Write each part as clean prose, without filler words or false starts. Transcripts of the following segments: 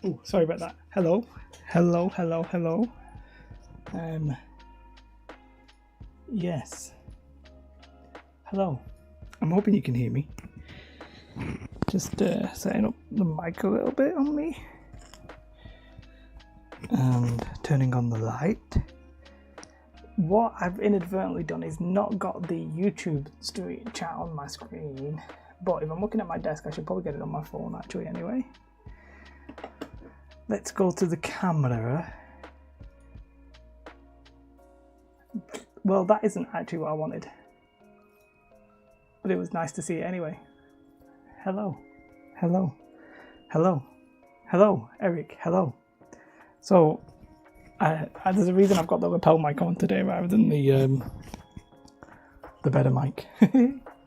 Oh, sorry about that. Hello. Yes. Hello. I'm hoping you can hear me. Just setting up the mic a little bit on me. And turning on the light. What I've inadvertently done is not got the YouTube chat on my screen. But if I'm looking at my desk, I should probably get it on my phone actually anyway. Let's go to the camera. Well, that isn't actually what I wanted. But it was nice to see it anyway. Hello, Eric, hello. So, there's a reason I've got the lapel mic on today rather than the better mic.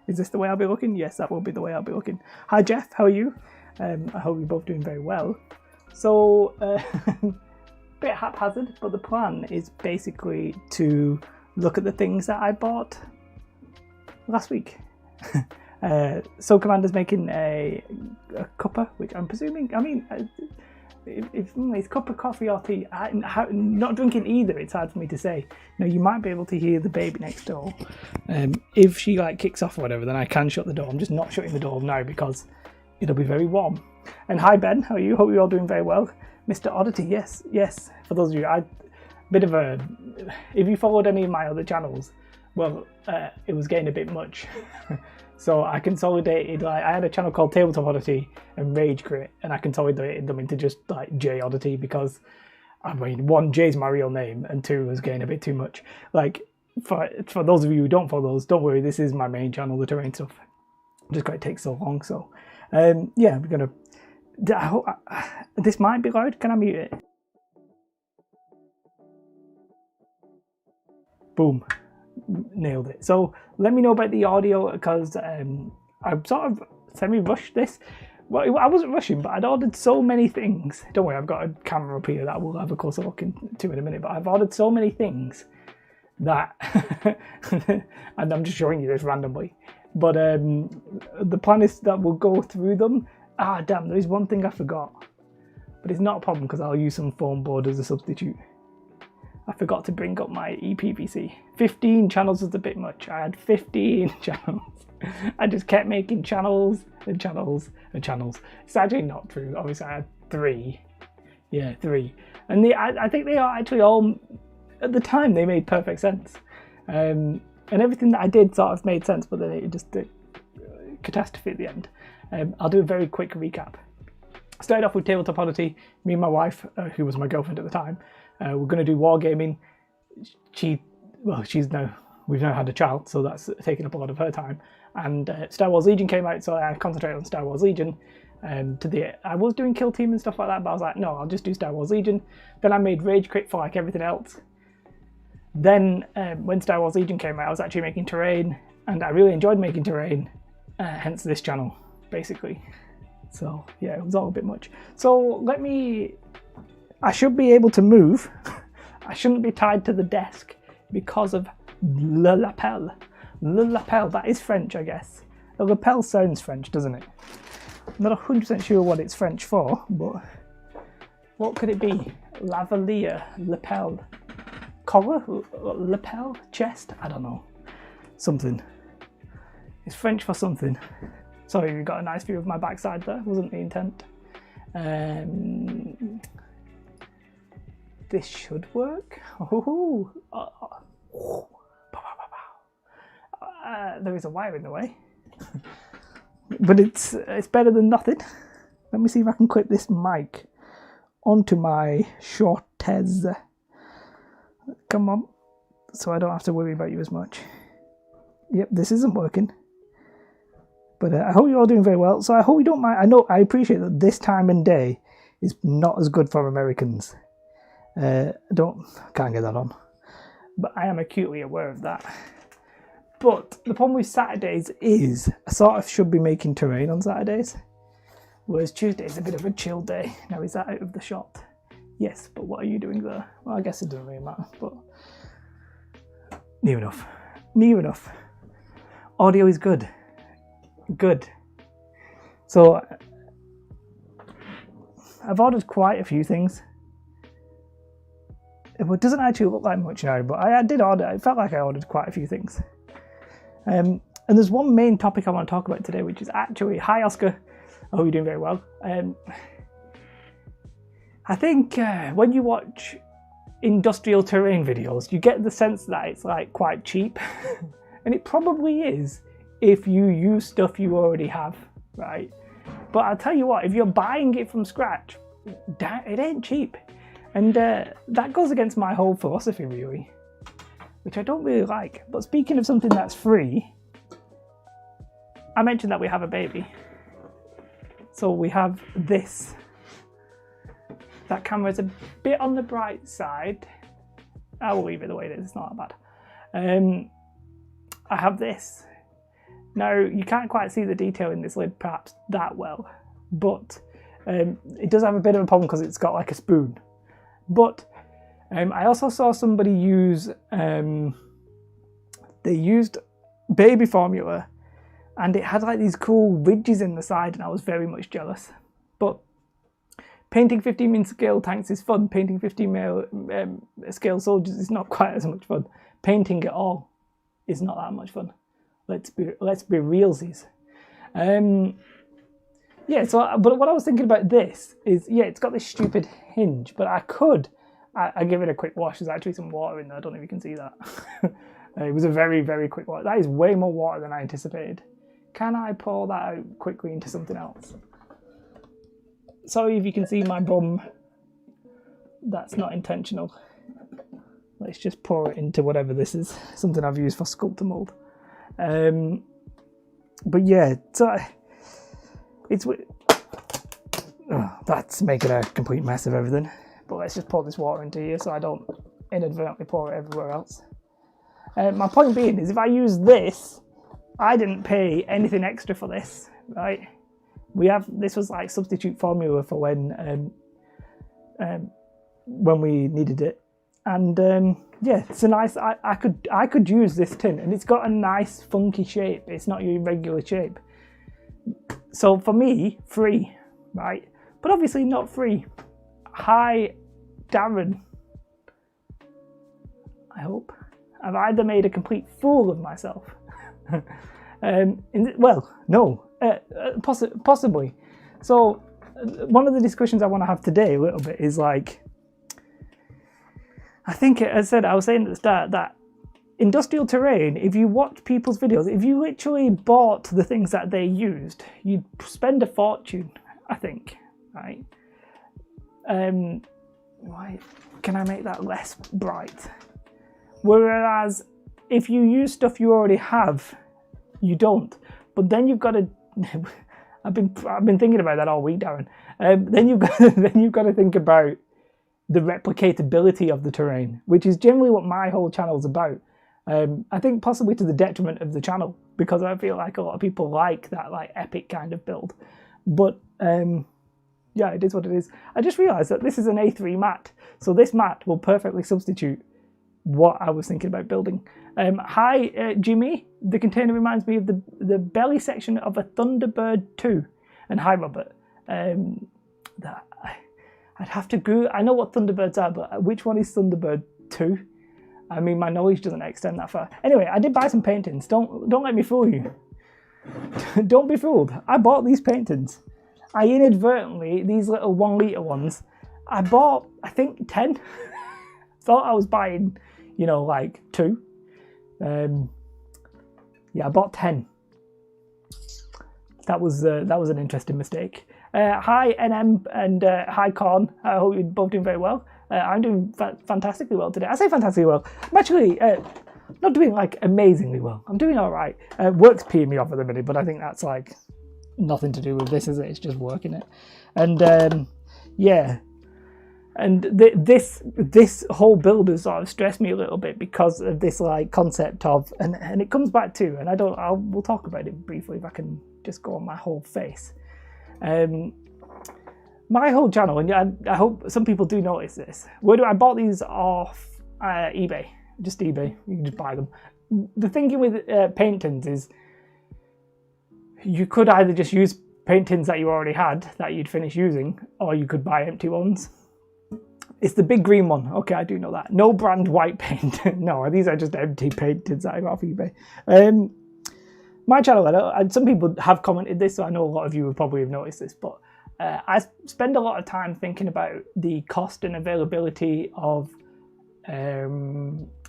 Is this the way I'll be looking? Yes, that will be the way I'll be looking. Hi Jeff, how are you? I hope you're both doing very well. So, bit haphazard, but the plan is basically to look at the things that I bought last week. So Commander's making a cuppa, which I'm presuming, if it's cup of coffee or tea, not drinking either, it's hard for me to say. Now, you might be able to hear the baby next door. If she kicks off or whatever, then I can shut the door. I'm just not shutting the door now because it'll be very warm. And hi Ben, how are you? Hope you're all doing very well. Mr. Oddity, yes. For those of you, if you followed any of my other channels, well, it was getting a bit much. So I consolidated, I had a channel called Tabletop Oddity and Rage Crit, and I consolidated them into just J Oddity because, one, J's my real name, and two, was getting a bit too much. For those of you who don't follow those, don't worry, this is my main channel, the terrain stuff. Just got to take so long, so yeah, we're gonna. This might be loud. Can I mute it? Boom. Nailed it. So let me know about the audio because I've sort of semi-rushed this. Well, I wasn't rushing, but I'd ordered so many things. Don't worry, I've got a camera up here that we'll have a closer look into in a minute. But I've ordered so many things that, and I'm just showing you this randomly. But the plan is that we'll go through them. Ah, damn, there is one thing I forgot. But it's not a problem because I'll use some foam board as a substitute. I forgot to bring up my ePVC. 15 channels was a bit much. I had 15 channels. I just kept making channels and channels and channels. It's actually not true. Obviously, I had 3. Yeah, 3. And I think they are actually all, at the time, they made perfect sense. And everything that I did sort of made sense, but then it just did catastrophe at the end. I'll do a very quick recap. Started off with Tabletop Oddity. Me and my wife, who was my girlfriend at the time, we're going to do wargaming. We've now had a child, so that's taken up a lot of her time. And Star Wars Legion came out, so I concentrated on Star Wars Legion. I was doing Kill Team and stuff like that, but I was like, no, I'll just do Star Wars Legion. Then I made Rage Crit for everything else. Then when Star Wars Legion came out, I was actually making terrain, and I really enjoyed making terrain, hence this channel, basically. So yeah, it was all a bit much. So I should be able to move. I shouldn't be tied to the desk because of le lapel. Le lapel, that is French, I guess. The lapel sounds French, doesn't it? I'm not 100% sure what it's French for, but what could it be? Lavalier, lapel, collar, lapel, chest? I don't know. Something. It's French for something. Sorry, you got a nice view of my backside there. Wasn't the intent. This should work. There is a wire in the way, but it's better than nothing. Let me see if I can clip this mic onto my shortez. Come on, so I don't have to worry about you as much. Yep, this isn't working. But I hope you're all doing very well. So I hope you don't mind. I appreciate that this time and day is not as good for Americans. Can't get that on. But I am acutely aware of that. But the problem with Saturdays is I sort of should be making terrain on Saturdays. Whereas Tuesday is a bit of a chill day. Now, is that out of the shot? Yes, but what are you doing there? Well, I guess it doesn't really matter, but near enough. Audio is good. Good. So I've ordered quite a few things. It doesn't actually look like much now, but I did order. It felt like I ordered quite a few things. And there's one main topic I want to talk about today, which is actually, hi Oscar, I hope you're doing very well. I think when you watch industrial terrain videos, you get the sense that it's like quite cheap, and it probably is if you use stuff you already have, right? But I'll tell you what, if you're buying it from scratch, it ain't cheap. And that goes against my whole philosophy, really, which I don't really like. But speaking of something that's free, I mentioned that we have a baby. So we have this. That camera's a bit on the bright side. I will leave it the way it is, it's not that bad. I have this. Now, you can't quite see the detail in this lid perhaps that well, but it does have a bit of a problem because it's got like a spoon. But I also saw somebody use, they used baby formula and it had like these cool ridges in the side, and I was very much jealous. But painting 15mm scale tanks is fun. Painting 15mm scale soldiers is not quite as much fun. Painting at all is not that much fun. Let's be realsies. Yeah, so, but what I was thinking about this is, yeah, it's got this stupid hinge, but I give it a quick wash. There's actually some water in there. I don't know if you can see that. It was a very, very quick wash. That is way more water than I anticipated. Can I pour that out quickly into something else? Sorry if you can see my bum. That's not intentional. Let's just pour it into whatever this is. Something I've used for Sculptamold. But yeah, so it's that's making a complete mess of everything. But let's just pour this water into here so I don't inadvertently pour it everywhere else. My point being is, if I use this, I didn't pay anything extra for this, right? This was like substitute formula for when we needed it, and yeah, it's a nice. I could use this tin, and it's got a nice funky shape. It's not your regular shape. So for me, free, right? But obviously not free. Hi, Darren. I hope I've either made a complete fool of myself. Well, no, possibly. So one of the discussions I want to have today a little bit is like, I think, as I was saying at the start, that industrial terrain, if you watch people's videos, if you literally bought the things that they used, you'd spend a fortune, I think, right? Why can I make that less bright? Whereas if you use stuff you already have, you don't. But then you've got to. I've been thinking about that all week, Darren. Then you've got to think about the replicatability of the terrain, which is generally what my whole channel is about. I think possibly to the detriment of the channel, because I feel like a lot of people like that like epic kind of build. But yeah, it is what it is. I just realised that this is an A3 mat, so this mat will perfectly substitute what I was thinking about building. Hi, Jimmy. The container reminds me of the belly section of a Thunderbird 2. And hi, Robert. I'd have to Google. I know what Thunderbirds are, but which one is Thunderbird 2? I mean, my knowledge doesn't extend that far. Anyway, I did buy some paintings. Don't let me fool you. Don't be fooled. I bought these paintings. I inadvertently, these little 1 litre ones, I bought, I think, 10. Thought I was buying, like 2. Yeah, I bought 10. That was an interesting mistake. Hi NM and hi Corn. I hope you're both doing very well. I'm doing fantastically well today. I say fantastically well. I'm actually not doing like amazingly well. I'm doing all right. Work's peeing me off at the minute, but I think that's like nothing to do with this, is it? It's just working it. And yeah. And this whole build has sort of stressed me a little bit because of this like concept of, and it comes back to, and we'll talk about it briefly if I can just go on my whole face. My whole channel, and I hope some people do notice this. I bought these off eBay, just eBay. You can just buy them. The thinking with paintings is you could either just use paint tins that you already had that you'd finish using, or you could buy empty ones. It's the big green one. Okay, I do know that. No brand white paint. No, these are just empty paint tins that I got off eBay. My channel, and some people have commented this, so I know a lot of you will probably have noticed this, but I spend a lot of time thinking about the cost and availability of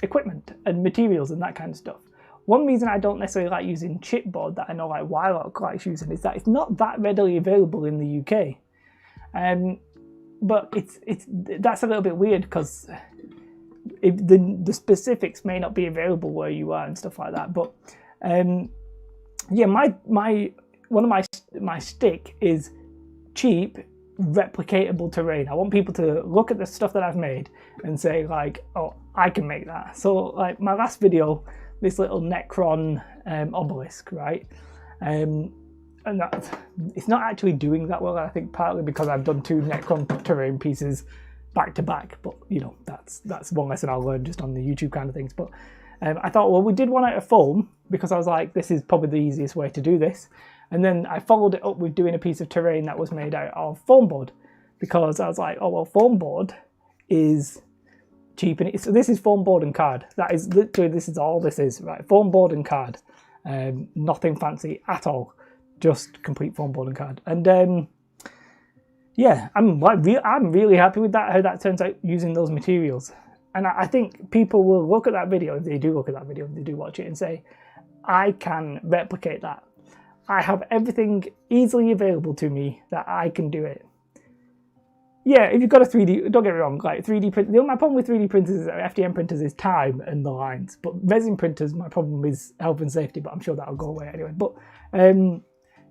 equipment and materials and that kind of stuff. One reason I don't necessarily like using chipboard that I know like Wylock likes using is that it's not that readily available in the UK. But that's a little bit weird because the specifics may not be available where you are and stuff like that. But yeah, one of my stick is cheap, replicatable terrain. I want people to look at the stuff that I've made and say like, oh, I can make that. So like my last video, this little Necron obelisk, right? And it's not actually doing that well, I think partly because I've done 2 Necron terrain pieces back to back, but you know, that's one lesson I'll learn just on the YouTube kind of things. But I thought, well, we did one out of foam because I was like, this is probably the easiest way to do this. And then I followed it up with doing a piece of terrain that was made out of foam board because I was like, oh, well, foam board is cheap. And so this is foam board and card. That is literally, this is all this is, right? Foam board and card. Nothing fancy at all. Just complete foam board and card. And yeah, I'm really happy with that, how that turns out using those materials. And I think people will look at that video, if they do look at that video, if they do watch it, and say, I can replicate that. I have everything easily available to me that I can do it. Yeah, if you've got a 3D, don't get me wrong, like 3D print. My problem with 3D printers, FDM printers, is time and the lines. But resin printers, my problem is health and safety, but I'm sure that'll go away anyway. But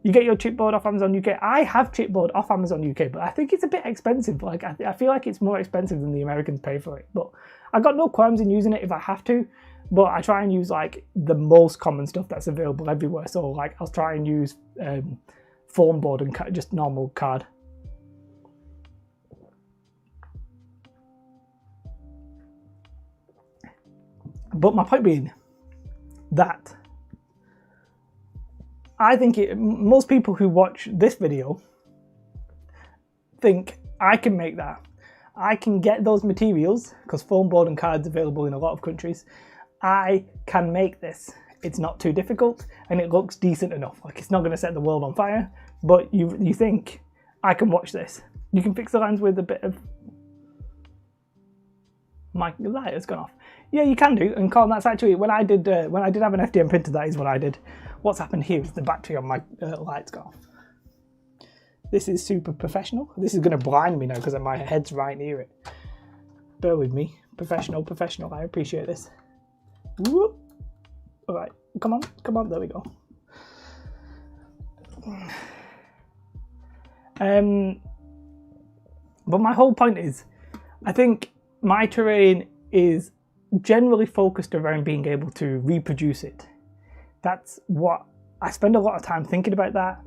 you get your chipboard off Amazon UK. I have chipboard off Amazon UK, but I think it's a bit expensive. Like I feel like it's more expensive than the Americans pay for it. But I've got no qualms in using it if I have to. But I try and use like the most common stuff that's available everywhere. So like I'll try and use foam board and just normal card. But my point being that I think most people who watch this video think I can make that. I can get those materials because foam board and card's available in a lot of countries. I can make this. It's not too difficult and it looks decent enough. Like it's not going to set the world on fire, but you think I can watch this. You can fix the lines with a bit of... My light has gone off. Yeah, you can do. And Colin, that's actually when I did have an FDM printer. That is what I did. What's happened here is the battery on my light's gone off. This is super professional. This is going to blind me now because my head's right near it. Bear with me. Professional. I appreciate this. Whoop. All right, come on. There we go. But my whole point is, I think my terrain is generally focused around being able to reproduce it. That's what I spend a lot of time thinking about. That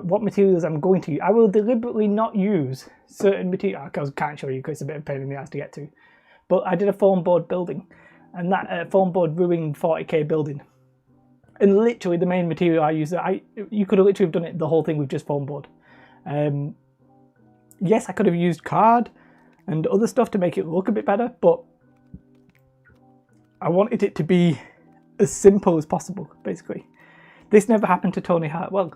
what materials I'm going to use. I will deliberately not use certain material. I can't show you because it's a bit of a pain in the ass to get to. But I did a foam board building, and that foam board ruined 40k building. And literally the main material I used, you could have literally have done it the whole thing with just foam board. Yes, I could have used card and other stuff to make it look a bit better, but I wanted it to be as simple as possible, basically. This never happened to Tony Hart. Well,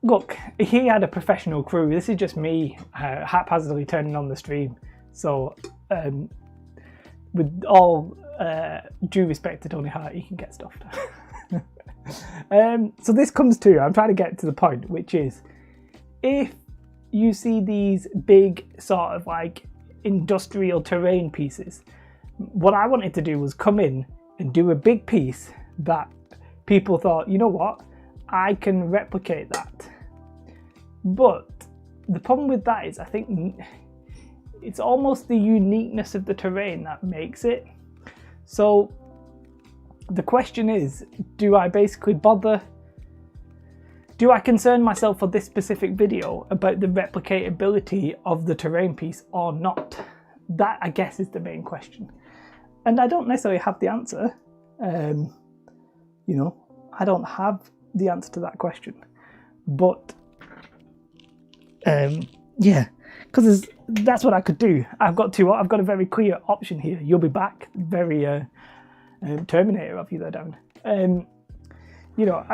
look, he had a professional crew. This is just me haphazardly turning on the stream. So, with all due respect to Tony Hart, he can get stuff done. So this comes to, I'm trying to get to the point, which is, if you see these big sort of like industrial terrain pieces, what I wanted to do was come in and do a big piece that people thought, you know what, I can replicate that. But the problem with that is, I think it's almost the uniqueness of the terrain that makes it. So the question is, do I basically bother? Do I concern myself for this specific video about the replicatability of the terrain piece or not? That, I guess, is the main question. And I don't necessarily have the answer. You know, I don't have the answer to that question. But yeah, because that's what I could do. I've got a very clear option here. You'll be back. Very Terminator of you there, Darren. You know,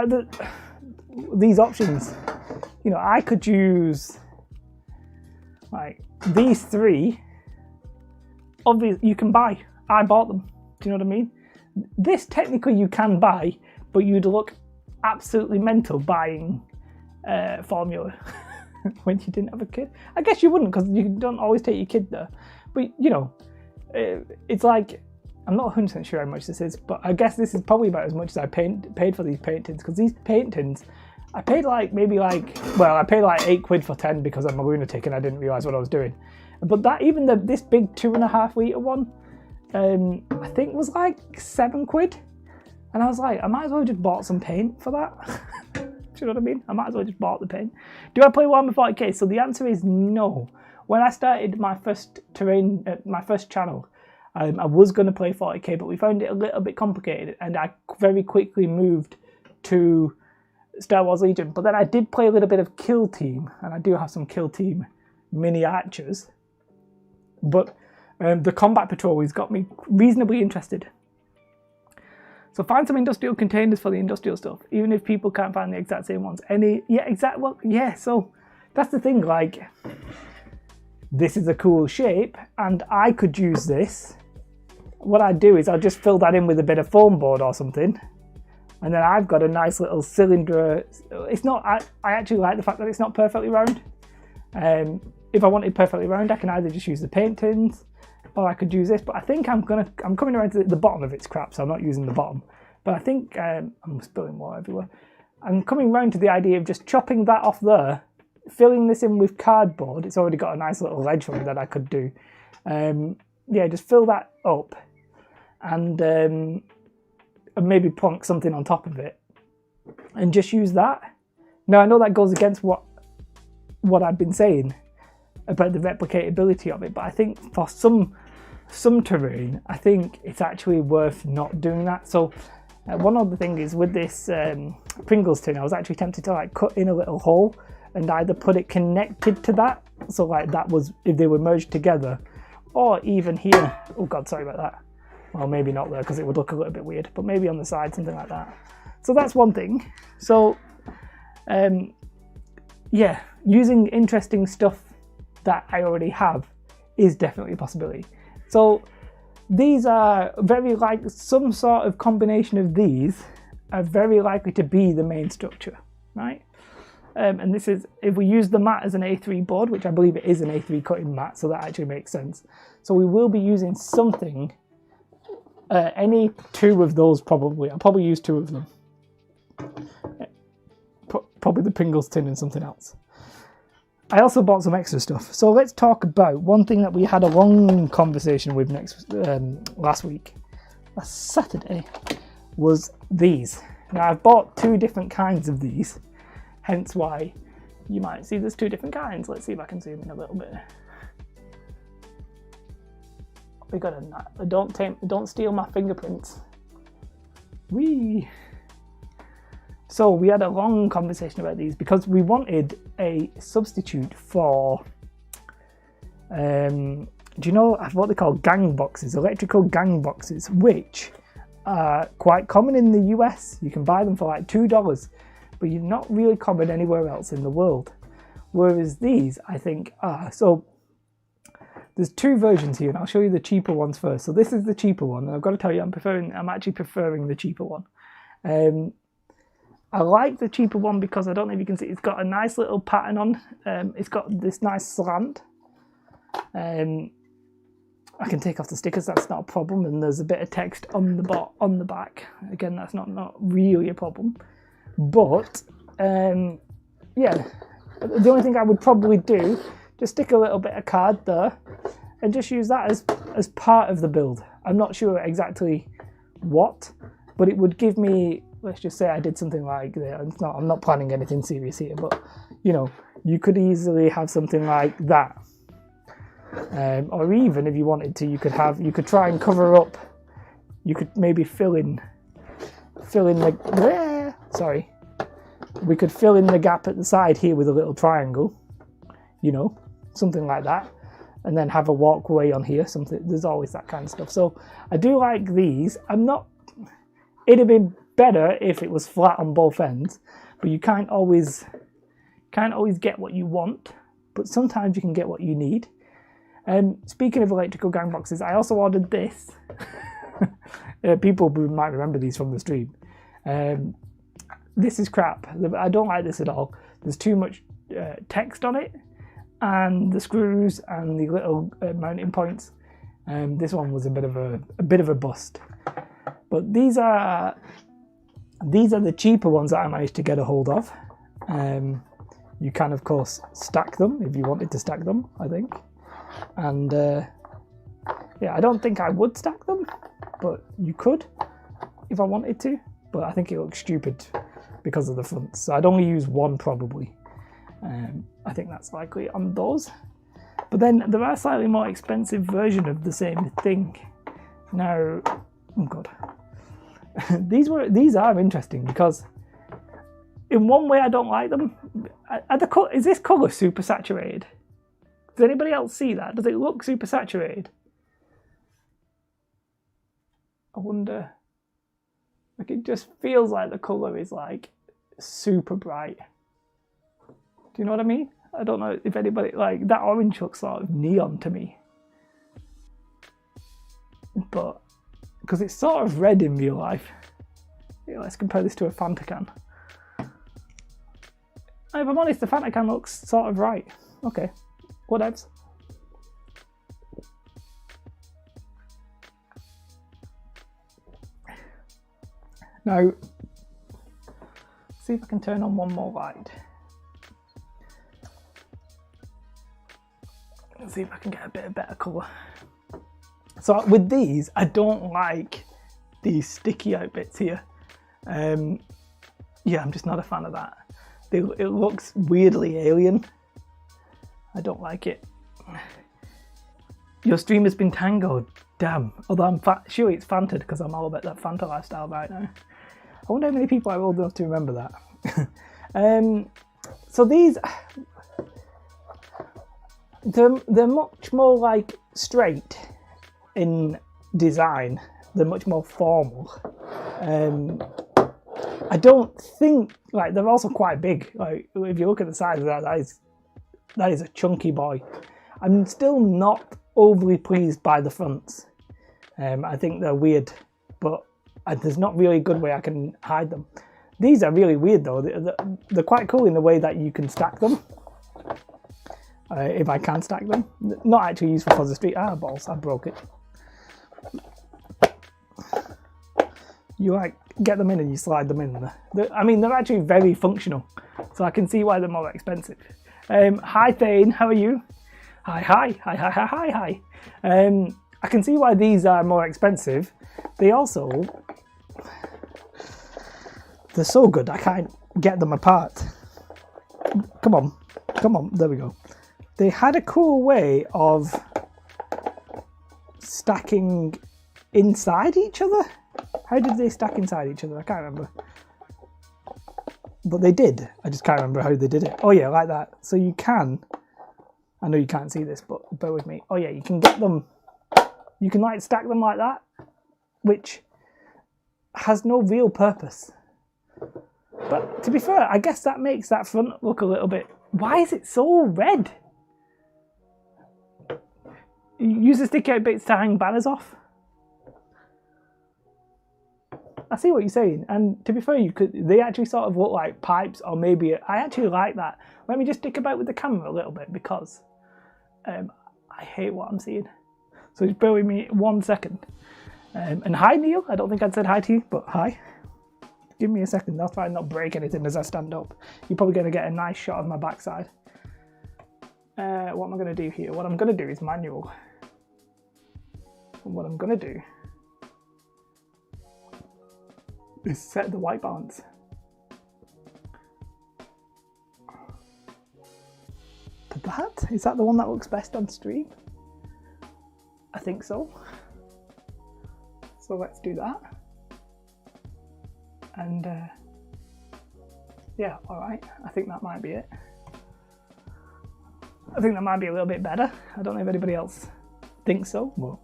these options. You know, I could use like these three. Obviously, you can buy. I bought them. Do you know what I mean? This technically you can buy, but you'd look absolutely mental buying formula when you didn't have a kid. I guess you wouldn't, because you don't always take your kid there. But you know, it's like, I'm not 100% sure how much this is, but I guess this is probably about as much as I paid for these paint tins, because these paint tins, I paid like I paid like £8 for 10 because I'm a lunatic and I didn't realise what I was doing. But that, even this big 2.5 litre one, I think was like £7. And I was like, I might as well just bought some paint for that. Do you know what I mean? I might as well just bought the paint. Do I play Warhammer 40k? So the answer is no. When I started my first my first channel, I was going to play 40k, but we found it a little bit complicated, and I very quickly moved to Star Wars Legion. But then I did play a little bit of Kill Team, and I do have some Kill Team miniatures. But the Combat Patrol has got me reasonably interested. So find some industrial containers for the industrial stuff, even if people can't find the exact same ones. So that's the thing, like, this is a cool shape, and I could use this. What I do is I'll just fill that in with a bit of foam board or something, and then I've got a nice little cylinder. It's not, I actually like the fact that it's not perfectly round. If I wanted perfectly round, I can either just use the paint tins, or I could use this, but I think I'm coming around to the bottom of its crap, so I'm not using the bottom. But I think, I'm spilling water everywhere. I'm coming round to the idea of just chopping that off there, filling this in with cardboard. It's already got a nice little ledge from it that I could do. Yeah, just fill that up, and maybe plonk something on top of it, and just use that. Now, I know that goes against what I've been saying about the replicatability of it, but I think for some terrain, I think it's actually worth not doing that. So one other thing is, with this Pringles tin, I was actually tempted to like cut in a little hole and either put it connected to that, so like that was, if they were merged together, or even here, oh god, sorry about that. Well, maybe not there, because it would look a little bit weird, but maybe on the side, something like that. So that's one thing. So yeah, using interesting stuff that I already have is definitely a possibility. So these are some sort of combination of these are very likely to be the main structure, right? And this is, if we use the mat as an A3 board, which I believe it is an A3 cutting mat, so that actually makes sense. So we will be using something, any two of those probably. I'll probably use two of them. Probably the Pringles tin and something else. I also bought some extra stuff. So let's talk about one thing that we had a long conversation with last Saturday, was these. Now, I've bought two different kinds of these, hence why you might see there's two different kinds. Let's see if I can zoom in a little bit. We got a don't steal my fingerprints. Whee! So we had a long conversation about these because we wanted a substitute for, do you know what they call gang boxes, electrical gang boxes, which are quite common in the US. You can buy them for like $2, but you're not really common anywhere else in the world. Whereas these, I think, are. So there's two versions here, and I'll show you the cheaper ones first. So this is the cheaper one, and I've got to tell you, I'm actually preferring the cheaper one. I like the cheaper one because, I don't know if you can see, it's got a nice little pattern on. It's got this nice slant. I can take off the stickers, that's not a problem, and there's a bit of text on the back. Again, that's not really a problem. But yeah, the only thing I would probably do, just stick a little bit of card there and just use that as part of the build. I'm not sure exactly what, but it would give me, let's just say I did something like that. I'm not planning anything serious here, but you know, you could easily have something like that. Or even if you wanted to, you could try and cover up, you could maybe fill in the, sorry, We could fill in the gap at the side here with a little triangle, you know, something like that, and then have a walkway on here, something. There's always that kind of stuff. So I do like these. It'd have been better if it was flat on both ends, but you can't always get what you want, but sometimes you can get what you need. Speaking of electrical gang boxes, I also ordered this. People might remember these from the stream. This is crap. I don't like this at all. There's too much text on it, and the screws and the little mounting points. This one was a bit of a bust. But these are the cheaper ones that I managed to get a hold of. You can of course stack them if you wanted to stack them, I think. And yeah, I don't think I would stack them, but you could if I wanted to. But I think it looks stupid because of the fronts. So I'd only use one probably. I think that's likely on those. But then there are slightly more expensive version of the same thing. Now, oh god, these are interesting because in one way I don't like them. Is this colour super saturated? Does anybody else see that? Does it look super saturated? I wonder. Like, it just feels like the colour is like super bright. Do you know what I mean? I don't know if anybody, like, that orange looks sort of neon to me. But, because it's sort of red in real life. Yeah, let's compare this to a Fanta can. If I'm honest, the Fanta can looks sort of right. Okay, whatevs. Now, see if I can turn on one more light. Let's see if I can get a bit of better colour. So with these, I don't like these sticky out bits here. Yeah, I'm just not a fan of that. It looks weirdly alien. I don't like it. Your stream has been tangoed. Damn. Although I'm sure it's Fanta because I'm all about that Fanta lifestyle right now. I wonder how many people are old enough to remember that. So these, they're much more like straight in design. They're much more formal. I don't think, like, they're also quite big. Like, if you look at the size of that, that is a chunky boy. I'm still not overly pleased by the fronts. I think they're weird, but there's not really a good way I can hide them. These are really weird though. They're quite cool in the way that you can stack them. If I can stack them. Not actually useful for the street. Ah, balls, I broke it. You like get them in and you slide them in. I mean, they're actually very functional, so I can see why they're more expensive. Hi Thane, how are you? Hi. I can see why these are more expensive. They're so good, I can't get them apart. Come on, there we go. They had a cool way of stacking inside each other. How did they stack inside each other? I can't remember. But they did. I just can't remember how they did it. Oh yeah, like that. So you can, I know you can't see this, but bear with me. Oh yeah, you can get them, you can like stack them like that, which has no real purpose. But to be fair, I guess that makes that front look a little bit, why is it so red? You use the sticky out bits to hang banners off. I see what you're saying, and to be fair, they actually sort of look like pipes, or maybe I actually like that. Let me just stick about with the camera a little bit because I hate what I'm seeing. So just bear with me 1 second. And hi Neil, I don't think I'd said hi to you, but hi. Give me a second, I'll try and not break anything as I stand up. You're probably going to get a nice shot of my backside. What am I going to do here? What I'm going to do is manual. And what I'm going to do is set the white balance. To that? Is that the one that looks best on stream? I think so. So let's do that. And Yeah, all right. I think that might be it. I think that might be a little bit better. I don't know if anybody else thinks so. But,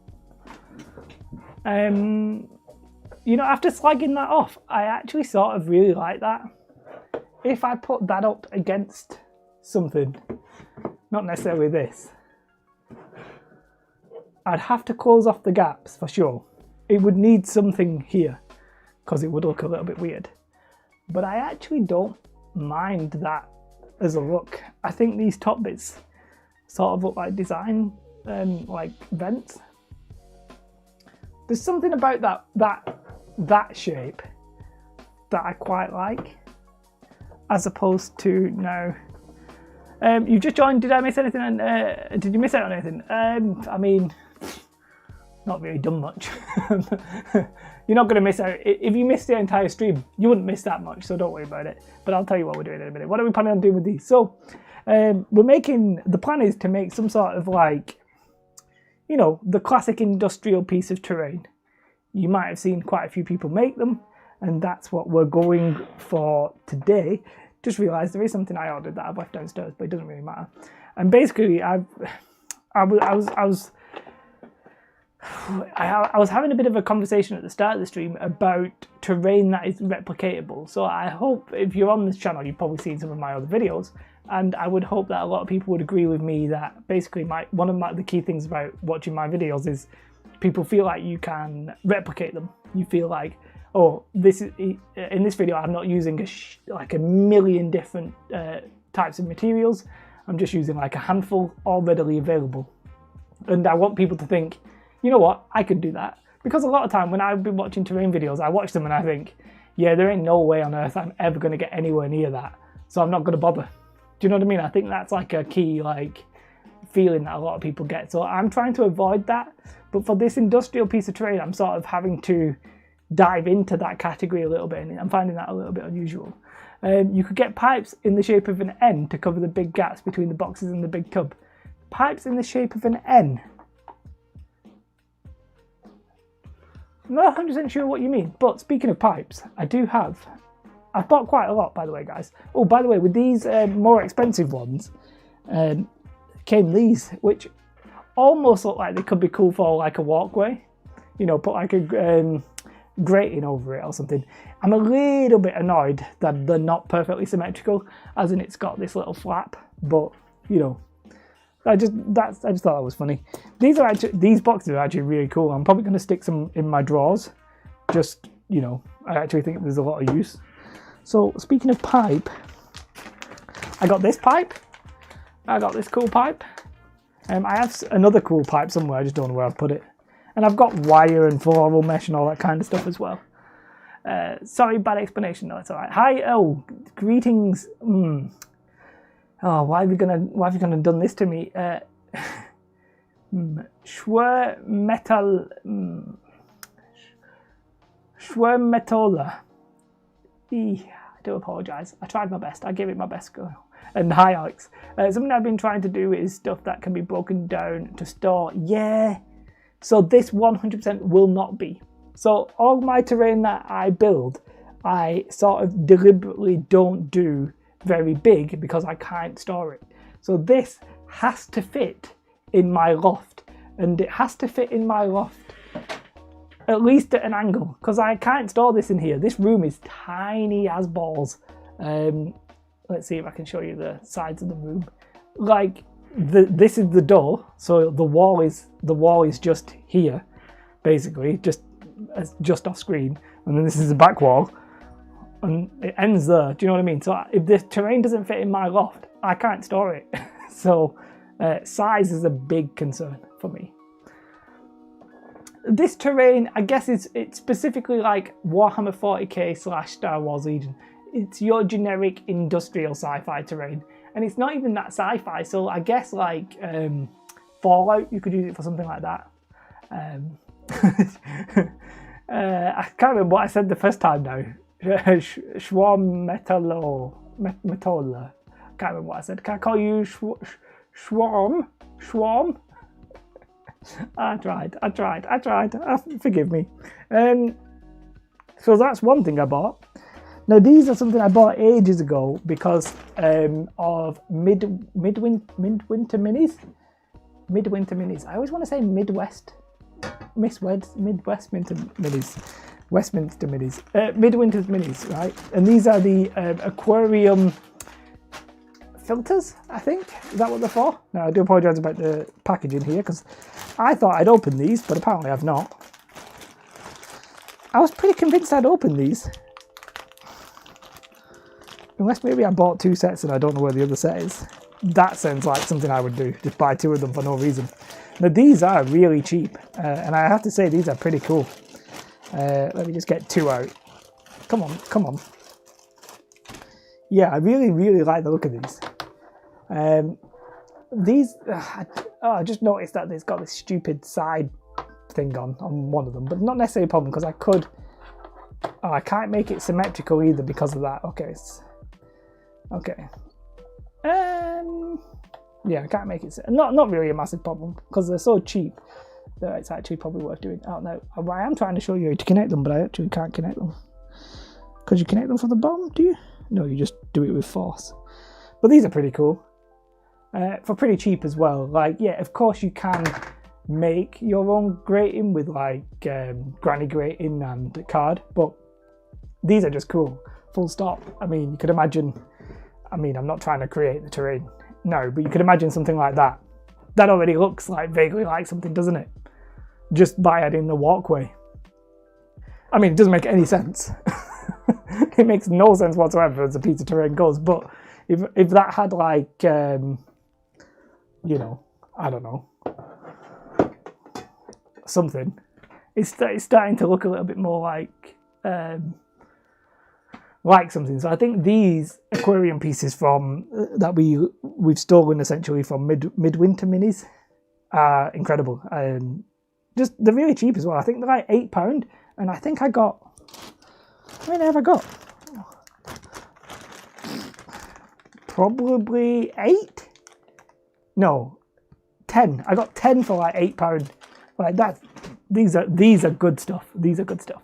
you know, after slagging that off, I actually sort of really like that. If I put that up against something, not necessarily this, I'd have to close off the gaps for sure. It would need something here because it would look a little bit weird. But I actually don't mind that as a look. I think these top bits sort of look like design, like vents. There's something about that shape that I quite like, as opposed to now. You've just joined. Did I miss anything? Did you miss out on anything? I mean, not really done much. You're not going to miss out. If you missed the entire stream, you wouldn't miss that much, so don't worry about it. But I'll tell you what we're doing in a minute. What are we planning on doing with these? So, the plan is to make some sort of like, you know, the classic industrial piece of terrain. You might have seen quite a few people make them, and that's what we're going for today. Just realised there is something I ordered that I've left downstairs, but it doesn't really matter. And basically, I was having a bit of a conversation at the start of the stream about terrain that is replicatable. So I hope if you're on this channel, you've probably seen some of my other videos, and I would hope that a lot of people would agree with me that basically one of the key things about watching my videos is people feel like you can replicate them. You feel like, oh, this is in this video I'm not using like a million different types of materials. I'm just using like a handful, all readily available, and I want people to think, you know what, I could do that. Because a lot of time when I've been watching terrain videos, I watch them and I think, yeah, there ain't no way on earth I'm ever going to get anywhere near that, so I'm not going to bother. Do you know what I mean? I think that's like a key like feeling that a lot of people get. So I'm trying to avoid that. But for this industrial piece of terrain, I'm sort of having to dive into that category a little bit, and I'm finding that a little bit unusual. You could get pipes in the shape of an N to cover the big gaps between the boxes and the big tub. Pipes in the shape of an N. I'm not 100% sure what you mean, but speaking of pipes, I've bought quite a lot, by the way, guys. Oh, by the way, with these more expensive ones, came these, which almost look like they could be cool for like a walkway. You know, put like a grating over it or something. I'm a little bit annoyed that they're not perfectly symmetrical, as in it's got this little flap, but, you know, I just thought that was funny. These boxes are actually really cool. I'm probably going to stick some in my drawers. Just, you know, I actually think there's a lot of use. So speaking of pipe, I got this pipe. I got this cool pipe. I have another cool pipe somewhere. I just don't know where I've put it. And I've got wire and floral mesh and all that kind of stuff as well. Sorry, bad explanation. No, it's all right. Hi, greetings. Oh, why have you gonna done this to me? Schwermetola. I do apologise. I tried my best. I gave it my best go. And hi, Alex. Something I've been trying to do is stuff that can be broken down to store. Yeah. So this 100% will not be. So all my terrain that I build, I sort of deliberately don't do very big because I can't store it. So this has to fit in my loft, and it has to fit in my loft at least at an angle, because I can't store this in here. This room is tiny as balls. Let's see if I can show you the sides of the room. Like this is the door, so the wall is just here, basically, just off screen, and then this is the back wall. And it ends there. Do you know what I mean? So if the terrain doesn't fit in my loft, I can't store it. So size is a big concern for me. This terrain, I guess it's specifically like Warhammer 40k / Star Wars Legion. It's your generic industrial sci-fi terrain. And it's not even that sci-fi, so I guess like Fallout, you could use it for something like that. I can't remember what I said the first time now. Schwarm Metola. I can't remember what I said. Can I call you Schwarm? Schwarm? I tried. Forgive me. So that's one thing I bought. Now these are something I bought ages ago because of Midwinter Minis. Midwinter Minis. I always want to say Midwest Winter Minis. Westminster Minis. Midwinter Minis, right? And these are the aquarium filters, I think. Is that what they're for? Now I do apologise about the packaging here because I thought I'd opened these, but apparently I've not. I was pretty convinced I'd opened these. Unless maybe I bought 2 sets and I don't know where the other set is. That sounds like something I would do, just buy 2 of them for no reason. Now these are really cheap, and I have to say these are pretty cool. Let me just get 2 out. Come on, come on. Yeah, I really like the look of these. I just noticed that it's got this stupid side thing on one of them, but not necessarily a problem because I could. Oh, I can't make it symmetrical either because of that. Okay, okay. Yeah, I can't make it. Not really a massive problem because they're so cheap that it's actually probably worth doing. Oh no, I am trying to show you how to connect them, but I actually can't connect them. Because you connect them from the bottom, do you? No, you just do it with force. But these are pretty cool. For pretty cheap as well. Like, yeah, of course you can make your own grating with like granny grating and card, but these are just cool. Full stop. I mean, you could imagine. I mean, I'm not trying to create the terrain, no, but you could imagine something like that. That already looks like vaguely like something, doesn't it? Just by adding the walkway. I mean, it doesn't make any sense. It makes no sense whatsoever as a piece of terrain goes. But if that had like, you know, I don't know, something, it's starting to look a little bit more like something. So I think these aquarium pieces from that we've stolen essentially from Midwinter Minis are incredible. Just they're really cheap as well. I think they're like £8, and I think I got. How many have I got? Probably 8. No, 10. I got 10 for like £8. Like that. These are good stuff. These are good stuff.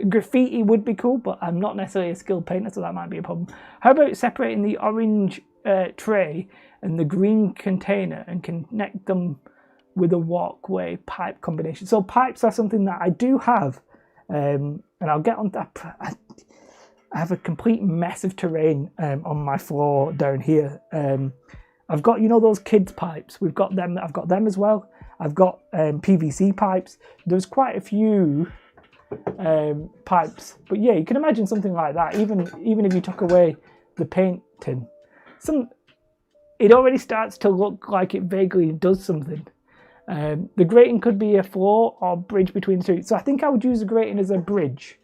Graffiti would be cool, but I'm not necessarily a skilled painter, so that might be a problem. How about separating the orange tray and the green container and connect them with a walkway pipe combination? So pipes are something that I do have, and I'll get on that. I have a complete mess of terrain on my floor down here. I've got, you know, those kids pipes. We've got them. I've got them as well. I've got PVC pipes. There's quite a few pipes, but yeah, you can imagine something like that. Even if you took away the painting, it already starts to look like it vaguely does something. The grating could be a floor or bridge between the two. So I think I would use the grating as a bridge.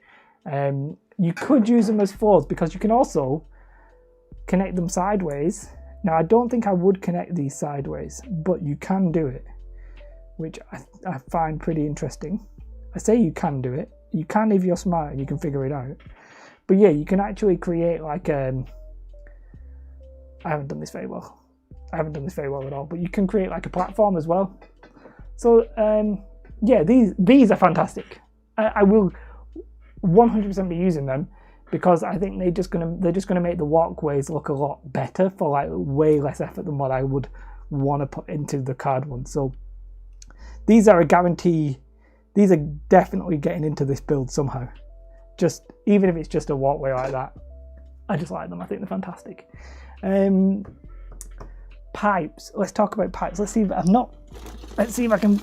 You could use them as floors because you can also connect them sideways. Now I don't think I would connect these sideways, but you can do it, which I find pretty interesting. I say you can do it. You can if you're smart and you can figure it out. But yeah, you can actually create like I haven't done this very well. I haven't done this very well at all. But you can create like a platform as well. So yeah, these are fantastic. I will 100% be using them because I think they're just gonna make the walkways look a lot better for like way less effort than what I would want to put into the card one. So these are a guarantee. These are definitely getting into this build somehow. Just even if it's just a walkway like that. I just like them. I think they're fantastic. Pipes. Let's talk about pipes. Let's see if I can.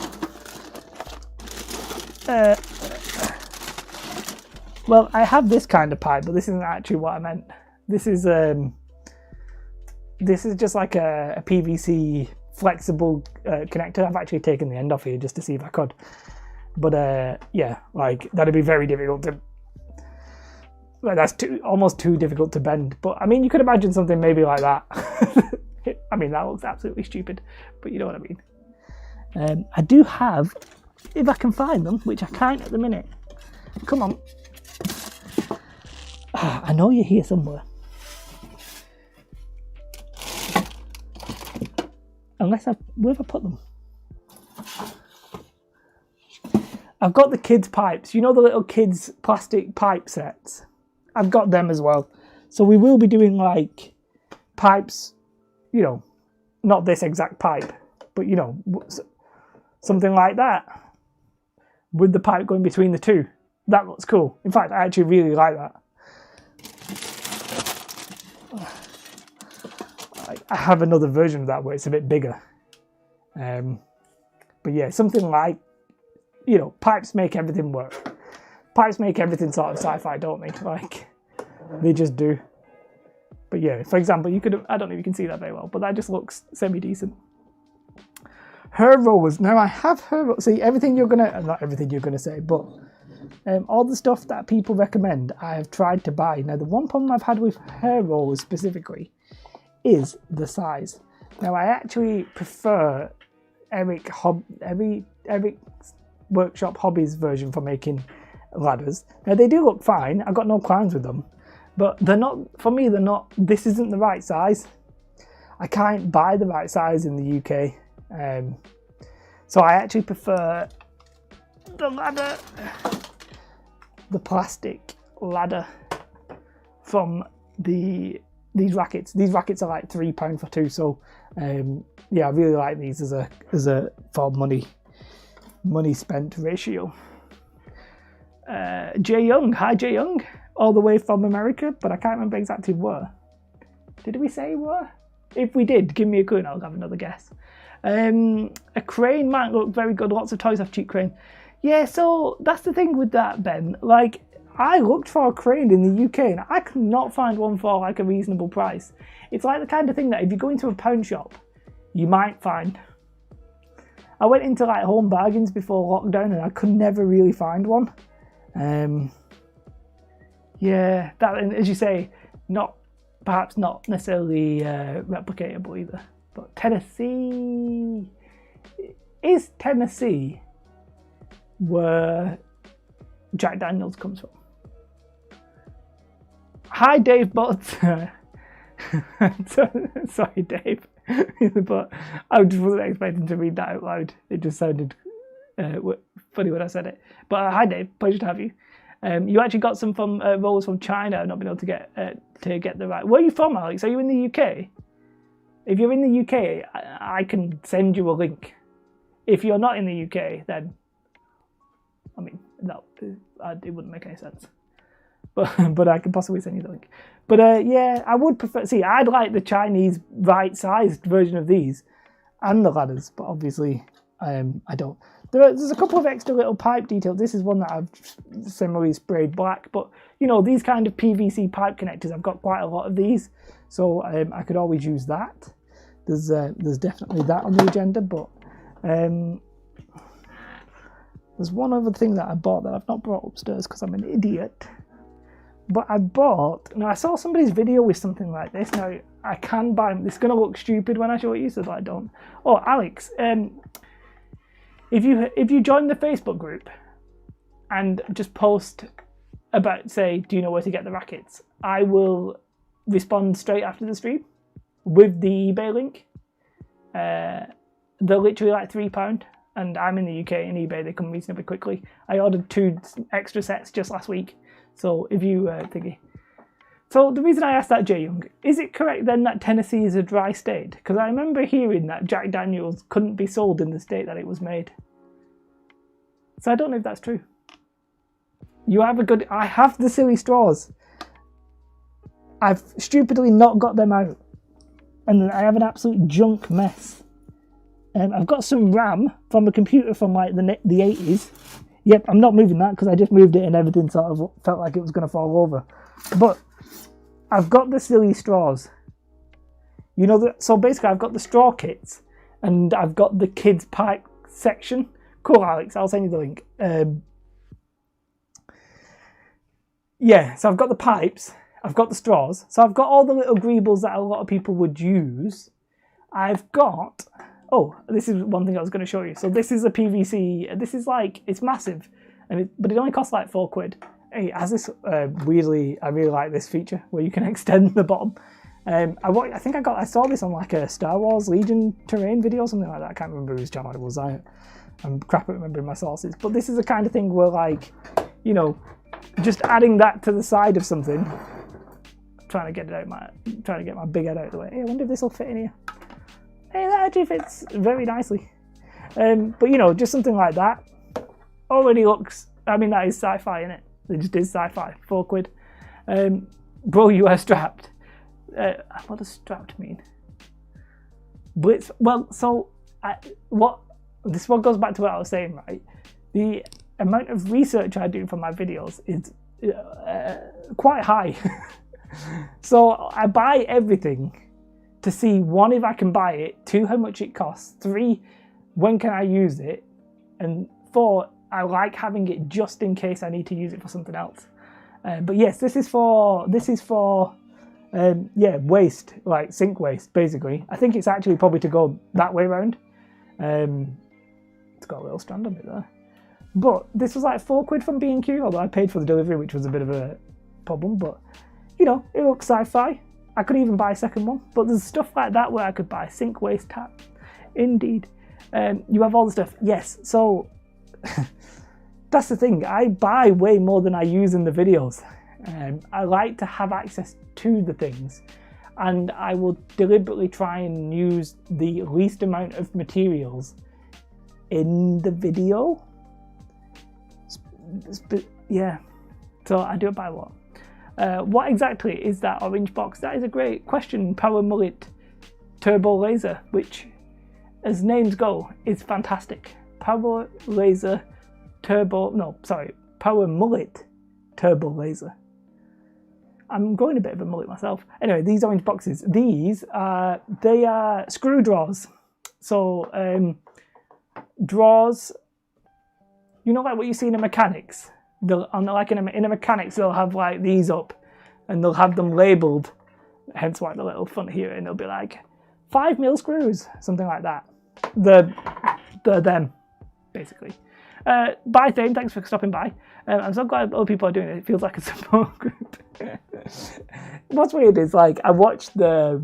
Well, I have this kind of pipe, but this isn't actually what I meant. This is just like a PVC flexible connector. I've actually taken the end off here just to see if I could. But yeah, like that'd be very difficult to. Like, that's almost too difficult to bend. But I mean, you could imagine something maybe like that. I mean, that looks absolutely stupid, but you know what I mean. I do have, if I can find them, which I can't at the minute. Come on. I know you're here somewhere. Where have I put them? I've got the kids' pipes. You know the little kids' plastic pipe sets? I've got them as well. So we will be doing like pipes, you know, not this exact pipe, but you know, something like that with the pipe going between the two. That looks cool. In fact, I actually really like that. I have another version of that where it's a bit bigger. But yeah, something like, you know, pipes make everything work. Pipes make everything sort of sci-fi, don't they? Like, they just do. But yeah, for example, you could, I don't know if you can see that very well, but that just looks semi-decent. Her rollers. Now I have her, see, everything you're gonna, not everything you're gonna say, but all the stuff that people recommend, I have tried to buy. Now the one problem I've had with hair rollers specifically is the size. Now I actually prefer Eric Workshop Hobbies version for making ladders. Now they do look fine, I've got no qualms with them, but they're not, for me, they're not, this isn't the right size. I can't buy the right size in the UK. So I actually prefer the ladder, the plastic ladder from these rackets. These rackets are like £3 for two, so yeah, I really like these as a for money spent ratio. Jay Young, hi Jay Young, all the way from America, but I can't remember exactly where. Did we say where? If we did, give me a clue and I'll have another guess. A crane might look very good. Lots of toys have cheap crane. Yeah, so that's the thing with that, Ben. Like, I looked for a crane in the UK and I could not find one for like a reasonable price. It's like the kind of thing that if you go into a pound shop, you might find. I went into like Home Bargains before lockdown and I could never really find one. Yeah, that, and as you say, perhaps not necessarily replicatable either. But Tennessee, is Tennessee where Jack Daniels comes from? Hi Dave Butts. Sorry Dave, but I just wasn't expecting to read that out loud. It just sounded funny when I said it. But hi Dave, pleasure to have you. You actually got some from rollers from China. I've not been able to get the right. Where are you from, Alex? Are you in the UK? If you're in the UK, I can send you a link. If you're not in the UK, then I mean, no, it wouldn't make any sense. But I can possibly send you the link. But yeah, I would prefer. See, I'd like the Chinese right-sized version of these and the ladders, but obviously I don't. There's a couple of extra little pipe details. This is one that I've similarly sprayed black, but you know, these kind of PVC pipe connectors, I've got quite a lot of these, so I could always use that. There's definitely that on the agenda, but there's one other thing that I bought that I've not brought upstairs because I'm an idiot. But I saw somebody's video with something like this. Now, I can buy them. This is going to look stupid when I show it you, so that I don't. Oh, Alex, if you join the Facebook group and just post about, say, do you know where to get the rackets, I will respond straight after the stream with the eBay link. They're literally like £3, and I'm in the UK, and eBay, they come reasonably quickly. I ordered 2 extra sets just last week, so if you thingy. So the reason I asked that, Jay Young, is it correct then that Tennessee is a dry state? Because I remember hearing that Jack Daniels couldn't be sold in the state that it was made. So I don't know if that's true. You have I have the silly straws. I've stupidly not got them out. And I have an absolute junk mess. I've got some RAM from a computer from like the 80s. Yep, I'm not moving that because I just moved it and everything sort of felt like it was going to fall over. But I've got the silly straws. You know, so basically I've got the straw kits and I've got the kids pipe section. Cool, Alex, I'll send you the link. Yeah, so I've got the pipes, I've got the straws, so I've got all the little greebles that a lot of people would use. I've got, oh, this is one thing I was going to show you. So this is a PVC, this is like, it's massive, but it only costs like £4. Hey, it has this weirdly, I really like this feature where you can extend the bottom. I saw this on like a Star Wars Legion terrain video or something like that. I can't remember whose channel it was. I'm crap at remembering my sources. But this is the kind of thing where, like, you know, just adding that to the side of something, trying to get my big head out of the way. Hey, I wonder if this will fit in here. Hey, that actually fits very nicely. But you know, just something like that already looks, I mean, that is sci-fi, isn't it? It just is sci-fi. £4. Bro, you are strapped. What does strapped mean? Blitz. Well, so this one goes back to what I was saying, right? The amount of research I do for my videos is quite high. So I buy everything to see, 1, if I can buy it, 2, how much it costs, 3, when can I use it, and 4, I like having it just in case I need to use it for something else. But yes, this is for waste, like sink waste, basically. I think it's actually probably to go that way around. It's got a little strand on it there. But this was like £4 from B&Q, although I paid for the delivery, which was a bit of a problem. But, you know, it looks sci-fi. I could even buy a second one. But there's stuff like that where I could buy sink waste tap. Indeed. You have all the stuff. Yes, so that's the thing. I buy way more than I use in the videos. I like to have access to the things. And I will deliberately try and use the least amount of materials in the video. Yeah, so I do it by a lot. What exactly is that orange box? That is a great question. Power Mullet Turbo Laser, which, as names go, is fantastic. Power Mullet Turbo Laser. I'm going a bit of a mullet myself. Anyway, these orange boxes, they are screw drawers. So drawers, you know, like what you see in a mechanics. In a mechanics, they'll have like these up, and they'll have them labelled. Hence why the little front here, and they'll be like 5mm screws, something like that. Them, basically. Bye, Thane. Thanks for stopping by. I'm so glad other people are doing it. It feels like a support group. What's weird is, like, I watched the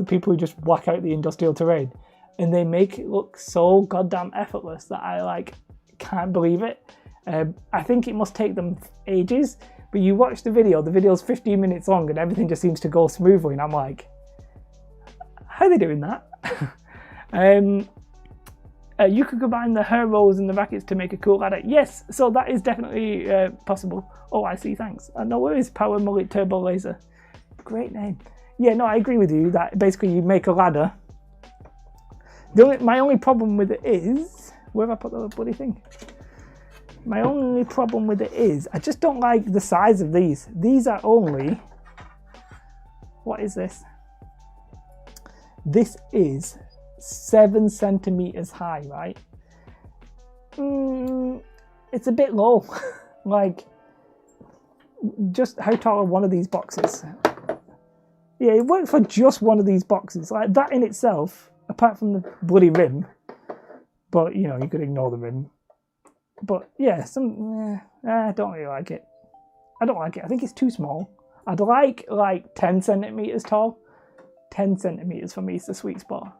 people who just whack out the industrial terrain, and they make it look so goddamn effortless that I like can't believe it. I think it must take them ages, but you watch the video's 15 minutes long, and everything just seems to go smoothly, and I'm like, how are they doing that? You could combine the hair rolls and the rackets to make a cool ladder. Yes, so that is definitely possible. Oh, I see, thanks. No worries, Power Mullet Turbo Laser. Great name. Yeah, no, I agree with you that basically you make a ladder. My only problem with it is... Where have I put the bloody thing? My only problem with it is I just don't like the size of these. These are only... What is this? This is 7 centimeters high, right? It's a bit low. Like, just how tall are one of these boxes? Yeah, it worked for just one of these boxes. Like, that in itself, apart from the bloody rim, but, you know, you could ignore the rim. But, yeah, I don't really like it. I don't like it. I think it's too small. I'd like 10 centimeters tall. 10 centimeters for me is the sweet spot.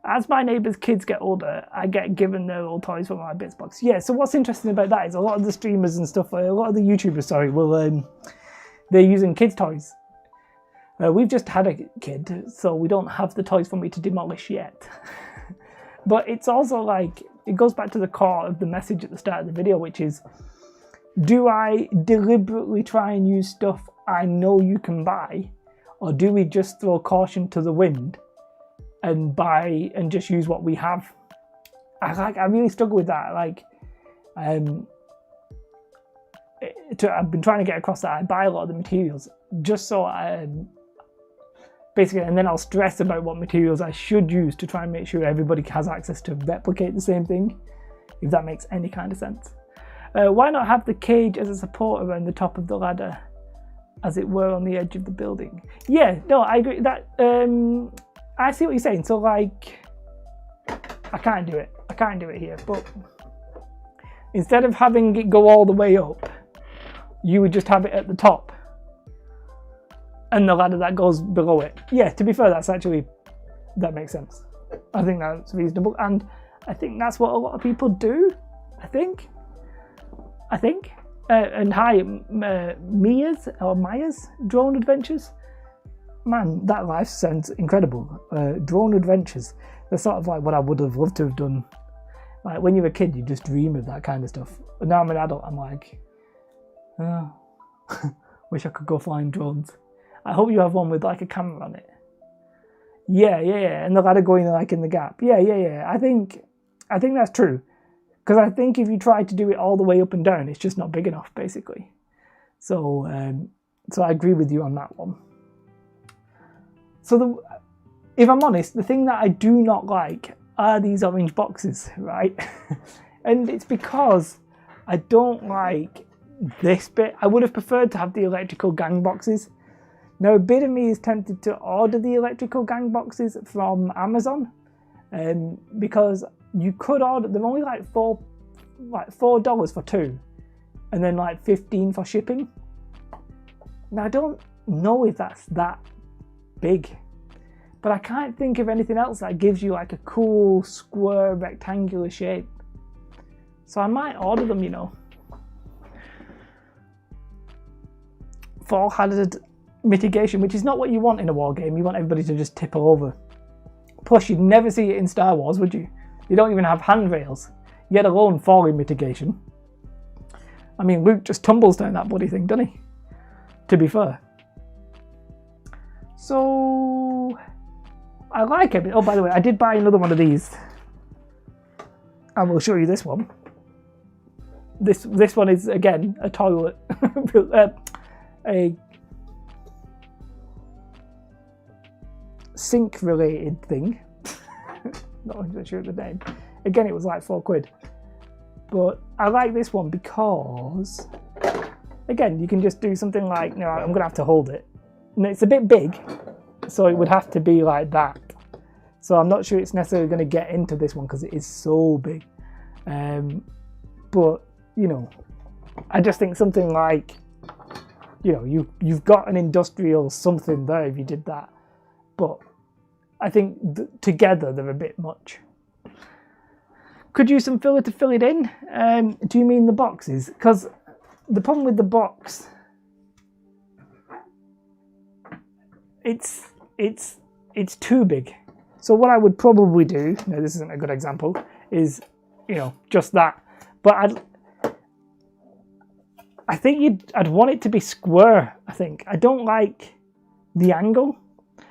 As my neighbours' kids get older, I get given their old toys from my bits box. Yeah, so what's interesting about that is a lot of the streamers and stuff, a lot of the YouTubers, will they're using kids' toys. We've just had a kid, so we don't have the toys for me to demolish yet. But it's also like, it goes back to the core of the message at the start of the video, which is, do I deliberately try and use stuff I know you can buy, or do we just throw caution to the wind and buy and just use what we have? I really struggle with that. Like, I've been trying to get across that I buy a lot of the materials just so basically, and then I'll stress about what materials I should use to try and make sure everybody has access to replicate the same thing, if that makes any kind of sense. Why not have the cage as a support around the top of the ladder, as it were on the edge of the building? Yeah, no, I agree that, I see what you're saying. So, like, I can't do it here, but instead of having it go all the way up, you would just have it at the top and the ladder that goes below it. Yeah, to be fair, that makes sense. I think that's reasonable, and I think that's what a lot of people do, I think. I think. And hi, Maya's Drone Adventures. Man, that life sounds incredible. Drone Adventures. That's sort of like what I would have loved to have done. Like when you're a kid, you just dream of that kind of stuff. But now I'm an adult, I'm like, oh, wish I could go flying drones. I hope you have one with like a camera on it. Yeah. And the ladder going like in the gap. Yeah. I think that's true. Because I think if you try to do it all the way up and down, it's just not big enough, basically. So I agree with you on that one. So if I'm honest, the thing that I do not like are these orange boxes, right? And it's because I don't like this bit. I would have preferred to have the electrical gang boxes. Now, a bit of me is tempted to order the electrical gang boxes from Amazon, because you could order. They're only like $4 for 2, and then like $15 for shipping. Now I don't know if that's that big, but I can't think of anything else that gives you like a cool square rectangular shape. So I might order them, you know. Fall hazard mitigation, which is not what you want in a war game. You want everybody to just tip over. Plus, you'd never see it in Star Wars, would you? You don't even have handrails, yet alone falling mitigation. I mean, Luke just tumbles down that bloody thing, doesn't he? To be fair. So, I like it. Oh, by the way, I did buy another one of these. I will show you this one. This one is, again, a toilet. A sink-related thing. Not 100% sure of the name. Again, it was like £4. But I like this one because, again, you can just do something like, no, I'm going to have to hold it. And it's a bit big, so it would have to be like that. So I'm not sure it's necessarily going to get into this one because it is so big. But, you know, I just think something like, you know, you've got an industrial something there if you did that. But I think together they're a bit much. Could use some filler to fill it in. Do you mean the boxes? Because the problem with the box, it's too big. So what I would probably do, no, this isn't a good example, is, you know, just that. But I think I'd want it to be square. I think I don't like the angle.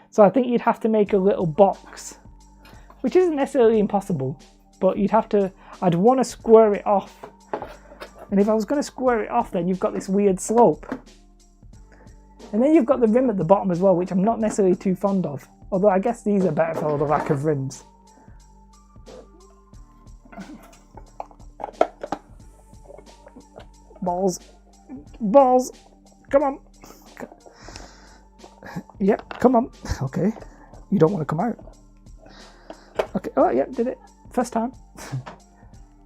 So I think you'd have to make a little box, which isn't necessarily impossible, but I'd want to square it off. And if I was going to square it off, then you've got this weird slope. And then you've got the rim at the bottom as well, which I'm not necessarily too fond of. Although I guess these are better for the lack of rims. Balls, come on. Yep, come on. Okay, you don't want to come out. Okay, oh yeah, did it. First time.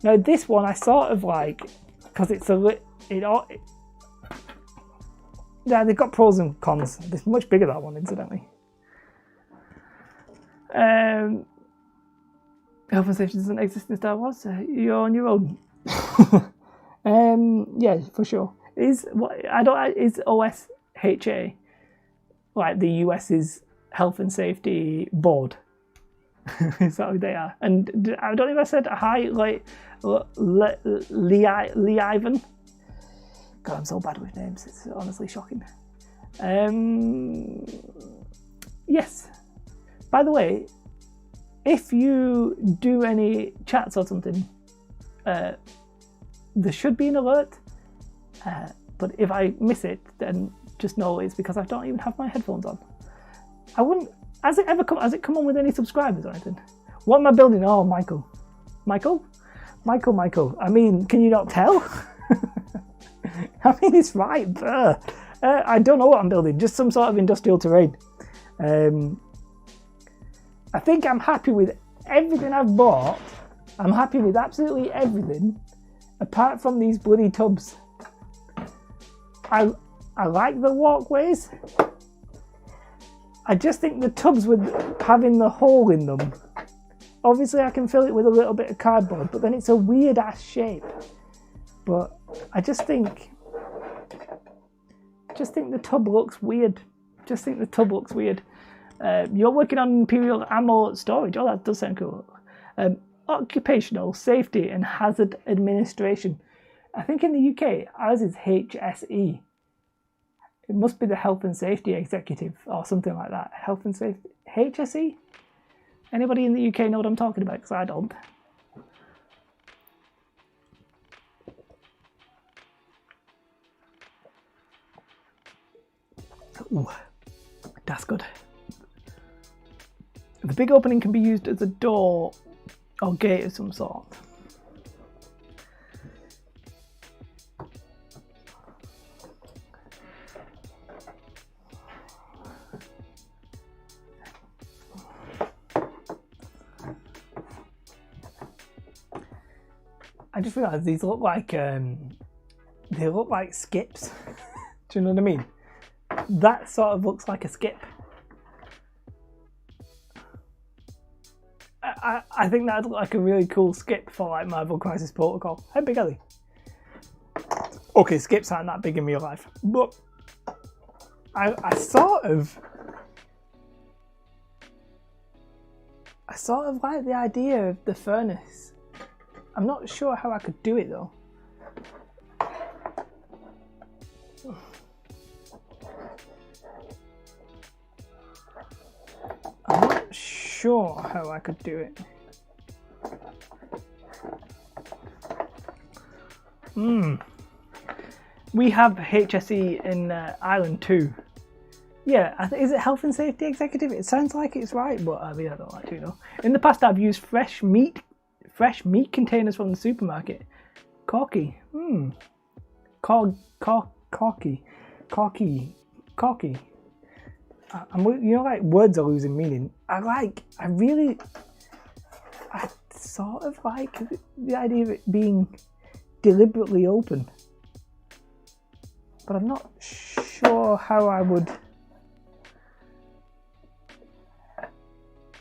Now this one I sort of like, because it's yeah, they've got pros and cons. It's much bigger, that one, incidentally. Health and safety doesn't exist in Star Wars. You're on your own. Yeah, for sure. Is OSHA like the US's health and safety board? Is that who they are? And I don't know if I said hi, like Lee Ivan. God, I'm so bad with names. It's honestly shocking. Yes. By the way, if you do any chats or something, there should be an alert. But if I miss it, then just know it's because I don't even have my headphones on. I wouldn't. Has it come on with any subscribers or anything? What am I building? Oh, Michael. I mean, can you not tell? I mean, it's right there. I don't know what I'm building. Just some sort of industrial terrain. I think I'm happy with everything I've bought. I'm happy with absolutely everything, apart from these bloody tubs. I like the walkways. I just think the tubs with having the hole in them, obviously I can fill it with a little bit of cardboard, but then it's a weird ass shape. But I just think the tub looks weird. Just think the tub looks weird. You're working on Imperial ammo storage. Oh, that does sound cool. Occupational Safety and Hazard Administration. I think in the UK, ours is HSE. It must be the Health and Safety Executive or something like that. Health and Safety... HSE? Anybody in the UK know what I'm talking about? Because I don't. Ooh, that's good. The big opening can be used as a door or gate of some sort. I just realised these look like skips. Do you know what I mean? That sort of looks like a skip. I think that'd look like a really cool skip for like Marvel Crisis Protocol. How big are they? Okay, skips aren't that big in real life, but I sort of like the idea of the furnace. I'm not sure how I could do it though. I'm not sure how I could do it. We have HSE in Ireland too. Yeah, is it Health and Safety Executive? It sounds like it's right, but I mean, I don't actually know. In the past, I've used fresh meat containers from the supermarket. Corky. Corky. You know, like words are losing meaning. I sort of like the idea of it being deliberately open, but I'm not sure how I would.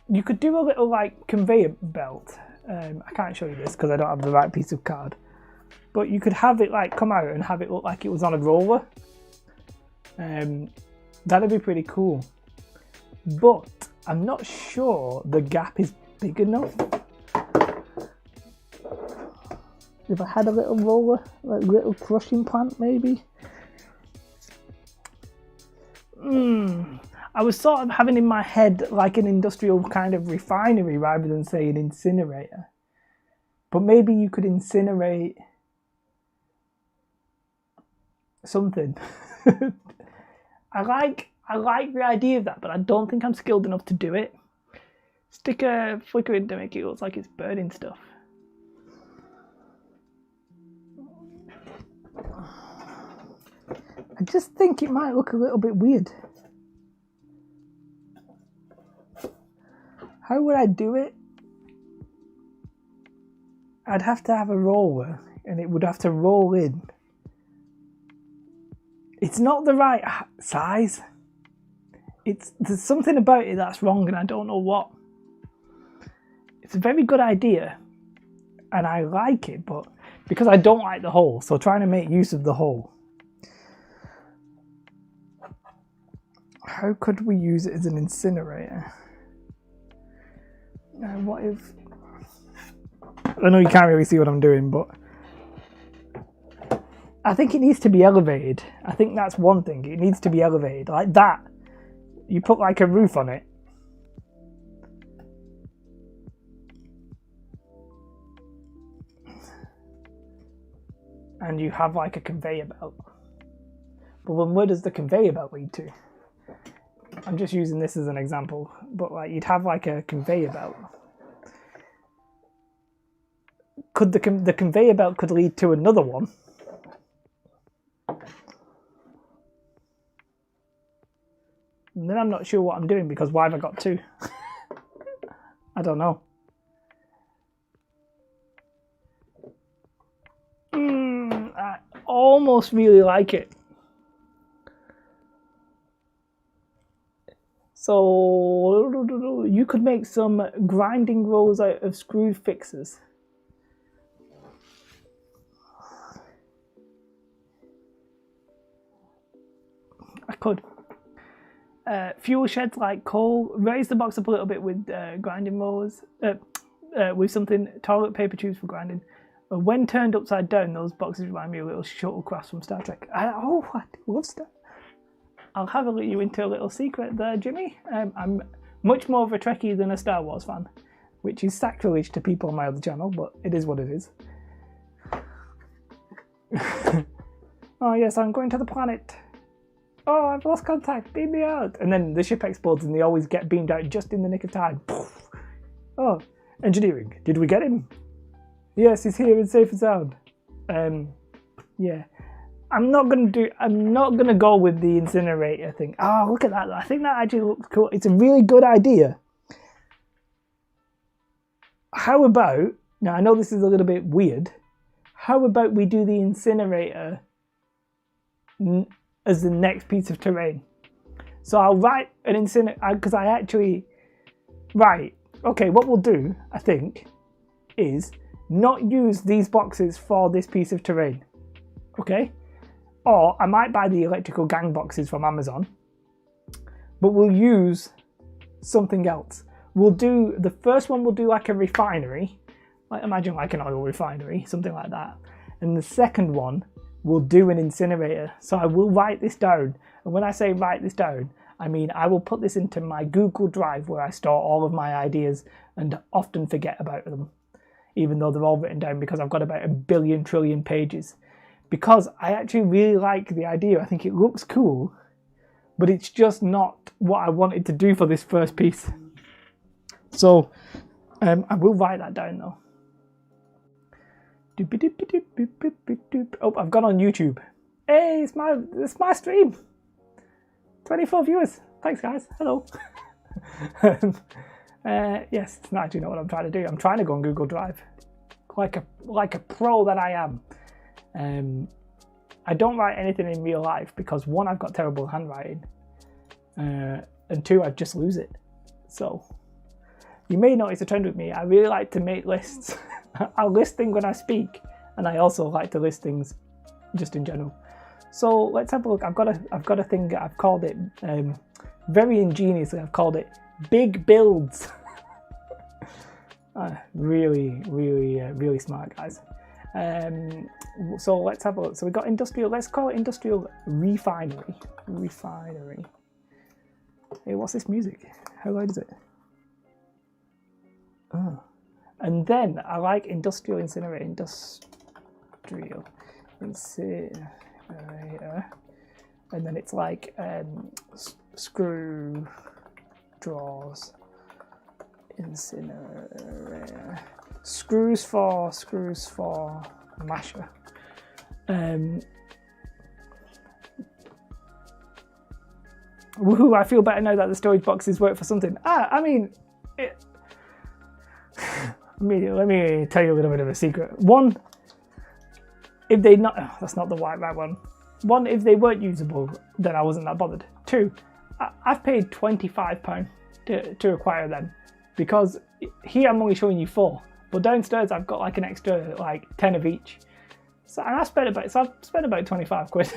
You could do a little like conveyor belt. I can't show you this because I don't have the right piece of card, but you could have it like come out and have it look like it was on a roller. That'd be pretty cool, but I'm not sure the gap is big enough. If I had a little roller, like a little crushing plant maybe. I was sort of having in my head like an industrial kind of refinery rather than say an incinerator. But maybe you could incinerate something. I like the idea of that, but I don't think I'm skilled enough to do it. Stick a flicker in to make it look like it's burning stuff. I just think it might look a little bit weird. How would I do it? I'd have to have a roller and it would have to roll in. It's not the right size. There's something about it that's wrong and I don't know what. It's a very good idea and I like it, but because I don't like the hole, so trying to make use of the hole. How could we use it as an incinerator? Now, what if... I know you can't really see what I'm doing, but I think it needs to be elevated. I think that's one thing. It needs to be elevated like that. You put like a roof on it. And you have like a conveyor belt. But then where does the conveyor belt lead to? I'm just using this as an example, but like you'd have like a conveyor belt. Could the conveyor belt could lead to another one? And then I'm not sure what I'm doing because why have I got two? I don't know. I almost really like it. So you could make some grinding rolls out of screw fixers. could. Fuel sheds like coal. Raise the box up a little bit with grinding rollers. With something, toilet paper tubes for grinding. When turned upside down, those boxes remind me of little shuttlecrafts from Star Trek. I love Star. I'll have a let you into a little secret there, Jimmy. I'm much more of a Trekkie than a Star Wars fan, which is sacrilege to people on my other channel, but it is what it is. Oh yes, I'm going to the planet. Oh, I've lost contact, beam me out. And then the ship explodes and they always get beamed out just in the nick of time. Oh, engineering, did we get him? Yes, he's here and safe and sound. Yeah. I'm not gonna go with the incinerator thing. Oh, look at that. I think that actually looks cool. It's a really good idea. How about, now I know this is a little bit weird, how about we do the incinerator as the next piece of terrain? So I'll write an incinerator, because I actually, right, okay, what we'll do, I think, is not use these boxes for this piece of terrain, okay? Or I might buy the electrical gang boxes from Amazon, but we'll use something else. We'll do, the first one we'll do like a refinery, like imagine like an oil refinery, something like that. And the second one, we'll do an incinerator. So I will write this down. And when I say write this down, I mean I will put this into my Google Drive where I store all of my ideas and often forget about them, even though they're all written down because I've got about 1 billion trillion pages. Because I actually really like the idea. I think it looks cool, but it's just not what I wanted to do for this first piece. So I will write that down though. Oh, I've gone on YouTube. Hey, it's my stream. 24 viewers. Thanks, guys. Hello. Yes, it's not actually not what I'm trying to do. I'm trying to go on Google Drive, like a pro that I am. I don't write anything in real life because one, I've got terrible handwriting, and two, I just lose it. So you may notice a trend with me. I really like to make lists. I'll list things when I speak, and I also like to list things just in general. So let's have a look. I've got a thing. I've called it very ingeniously. I've called it Big Builds. Really smart guys. So let's have a look. So we got industrial. Let's call it industrial refinery. Refinery. Hey, what's this music? How loud is it? Oh. And then I like industrial incinerator. Industrial incinerator. And then it's like screw drawers incinerator. Screws for masher. Woohoo, I feel better now that the storage boxes work for something. I mean, let me tell you a little bit of a secret. One, if they not, oh, that's not the right one. One, if they weren't usable, then I wasn't that bothered. Two, I've paid £25 to acquire them, because here I'm only showing you 4, but downstairs I've got like an extra like 10 of each. So and I've spent about 25 quid.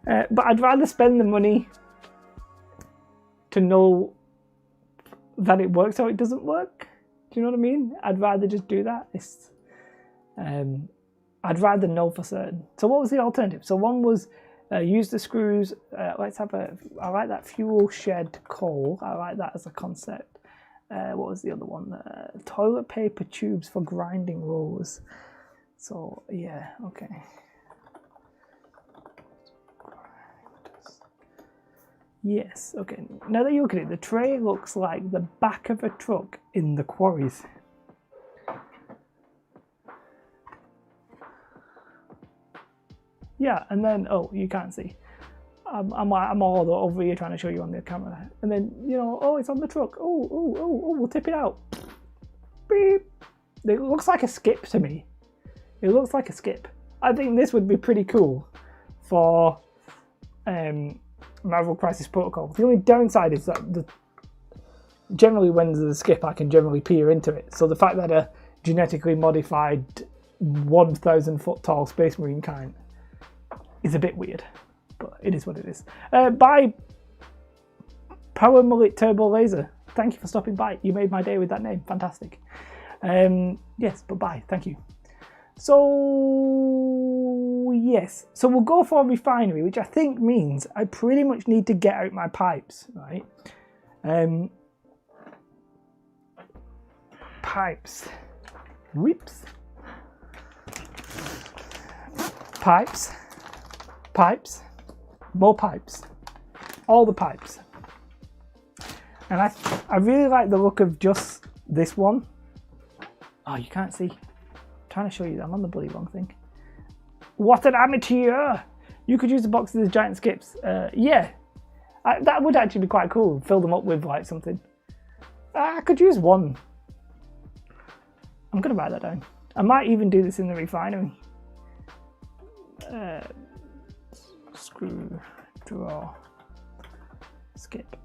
But I'd rather spend the money to know that it works or it doesn't work. Do you know what I mean? I'd rather just do that. I'd rather know for certain. So what was the alternative? So one was use the screws. I like that fuel shed coal. I like that as a concept. What was the other one? Toilet paper tubes for grinding rollers. So yeah, okay. Yes, okay. Now that you look at it, the tray looks like the back of a truck in the quarries. Yeah, and then, oh, you can't see. I'm all over here trying to show you on the camera. And then, you know, oh, it's on the truck. Oh, we'll tip it out. Beep. It looks like a skip to me. It looks like a skip. I think this would be pretty cool for Marvel Crisis Protocol. The only downside is that generally when there's a skip, I can generally peer into it. So the fact that a genetically modified 1,000 foot tall space marine can't is a bit weird, but it is what it is. Bye, Power Mullet Turbo Laser. Thank you for stopping by. You made my day with that name. Fantastic. Yes, but bye. Thank you. So, yes. So we'll go for a refinery, which I think means I pretty much need to get out my pipes, right? Pipes. Whips. Pipes. Pipes. More pipes. All the pipes. And I really like the look of just this one. Oh, you can't see. I'm trying to show you. I'm on the bloody wrong thing. What an amateur! You could use the boxes as giant skips. Yeah. That would actually be quite cool. Fill them up with like something. I could use one. I'm going to write that down. I might even do this in the refinery. Screw, draw, skip.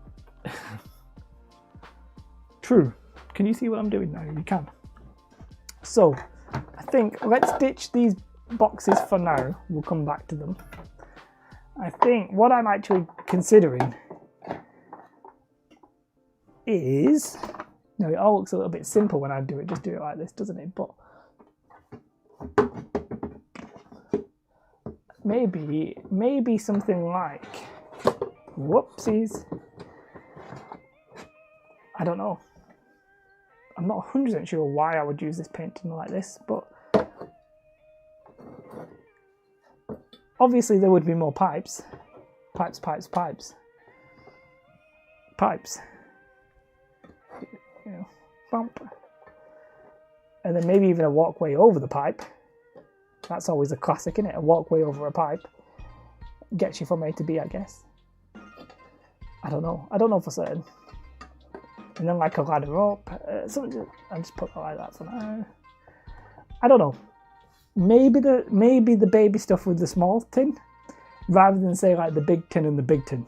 True. Can you see what I'm doing now? You can. So, I think let's ditch these boxes for now. We'll come back to them. I think what I'm actually considering is... No, it all looks a little bit simple when I do it. Just do it like this, doesn't it? But maybe something like... Whoopsies. I don't know. I'm not 100% sure why I would use this painting like this, but obviously there would be more pipes. Pipes, pipes, pipes. Pipes. You know, bump. And then maybe even a walkway over the pipe. That's always a classic, isn't it? A walkway over a pipe. Gets you from A to B, I guess. I don't know. I don't know for certain. And then like a ladder up. I'll just put it like that for now. I don't know. Maybe the baby stuff with the small tin, rather than say like the big tin and the big tin.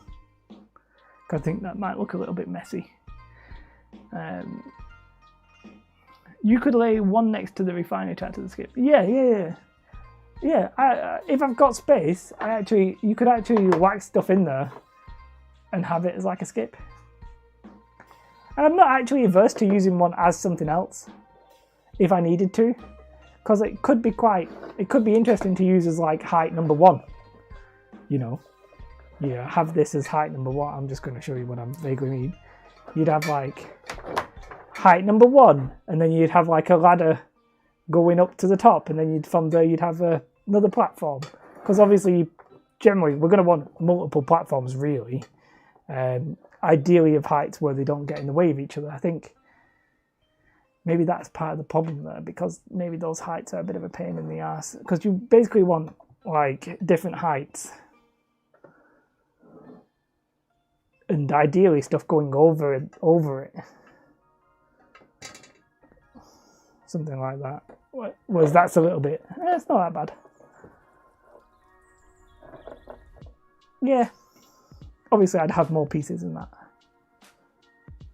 I think that might look a little bit messy. You could lay one next to the refinery track to the skip. Yeah. If I've got space, you could actually whack stuff in there and have it as like a skip. And I'm not actually averse to using one as something else, if I needed to, because it could be interesting to use as like height number 1. You know, have this as height number 1. I'm just going to show you what I'm vaguely mean. You'd have like height number 1, and then you'd have like a ladder going up to the top, and then from there you'd have another platform. Because obviously, generally, we're going to want multiple platforms, really. Ideally of heights where they don't get in the way of each other. I think maybe that's part of the problem there, because maybe those heights are a bit of a pain in the ass, because you basically want like different heights, and ideally stuff going over it, something like that. Whereas that's a little bit, it's not that bad. Yeah. Obviously, I'd have more pieces than that.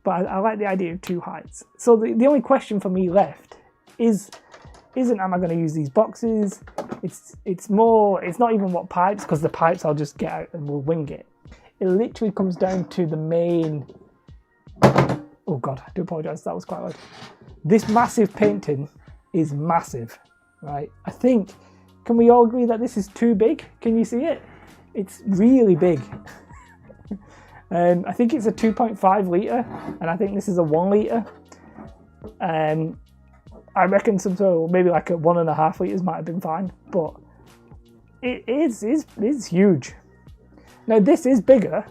But I like the idea of 2 heights. So the only question for me left isn't am I going to use these boxes? It's not even what pipes, because the pipes I'll just get out and we'll wing it. It literally comes down to the main... Oh God, I do apologise, that was quite loud. This massive painting is massive, right? I think, can we all agree that this is too big? Can you see it? It's really big. I think it's a 2.5 litre, and I think this is a 1 litre. I reckon maybe like a 1.5 litres might have been fine, but it is huge. Now this is bigger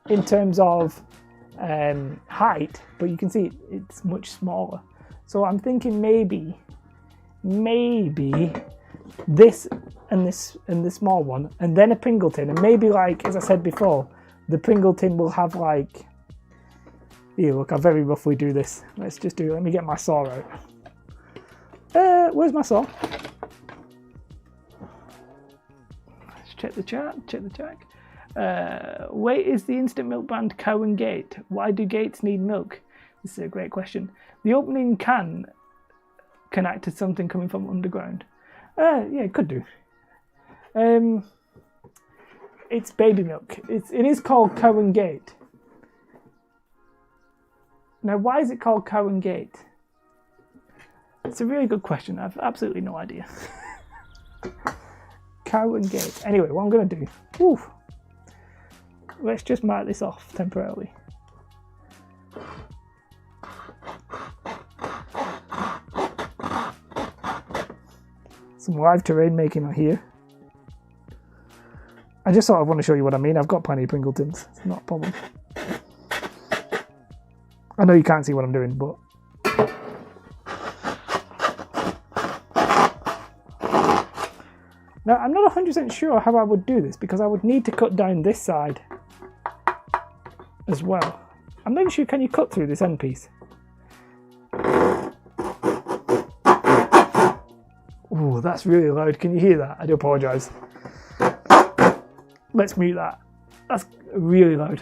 in terms of height, but you can see it's much smaller. So I'm thinking maybe this and this small one, and then a Pringle tin, and maybe, like as I said before, the Pringle tin will have like... Here, look, I very roughly do this. Let's just do... Let me get my saw out. Where's my saw? Let's check the chart. Where is the instant milk brand Cow and Gate? Why do gates need milk? This is a great question. The opening can act as something coming from underground. Yeah, it could do. It's baby milk. It is called Cow and Gate. Now, why is it called Cow and Gate? It's a really good question. I've absolutely no idea. Cow and Gate. Anyway, what I'm going to do... Whew, let's just mark this off temporarily. Some live terrain making here. I just sort of want to show you what I mean. I've got plenty of Pringletons. It's not a problem. I know you can't see what I'm doing, but... Now, I'm not 100% sure how I would do this, because I would need to cut down this side as well. I'm not even sure, can you cut through this end piece? Oh, that's really loud. Can you hear that? I do apologise. Let's mute that. That's really loud.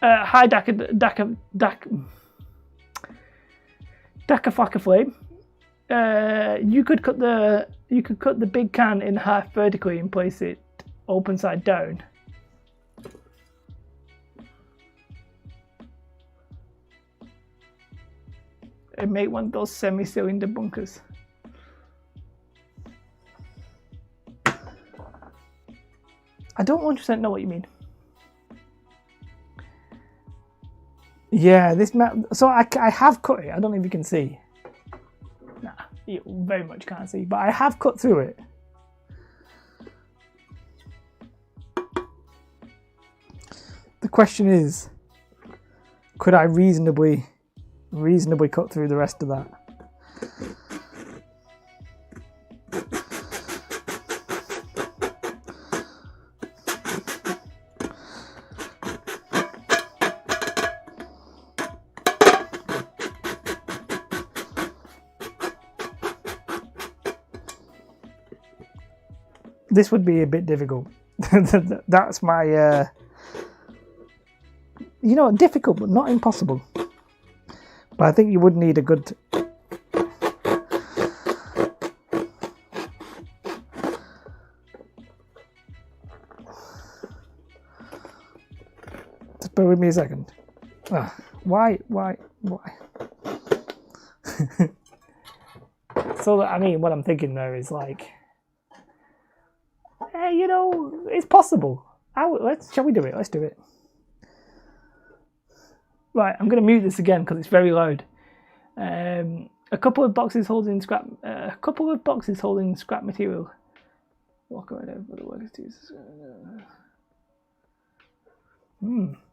Hi, Daka Flacka Flame. You could cut the big can in half vertically and place it open side down. And make one of those semi-cylinder bunkers. I don't 100% know what you mean. Yeah, this map. So I have cut it. I don't know if you can see. Nah, you very much can't see. But I have cut through it. The question is, could I reasonably cut through the rest of that? This would be a bit difficult. That's my, difficult, but not impossible. But I think you would need a good... Just bear with me a second. Why? So, I mean, what I'm thinking there is like... it's possible. Shall we do it? Let's do it. Right, I'm going to mute this again because it's very loud. A couple of boxes holding scrap material. Walk around over the workers to use.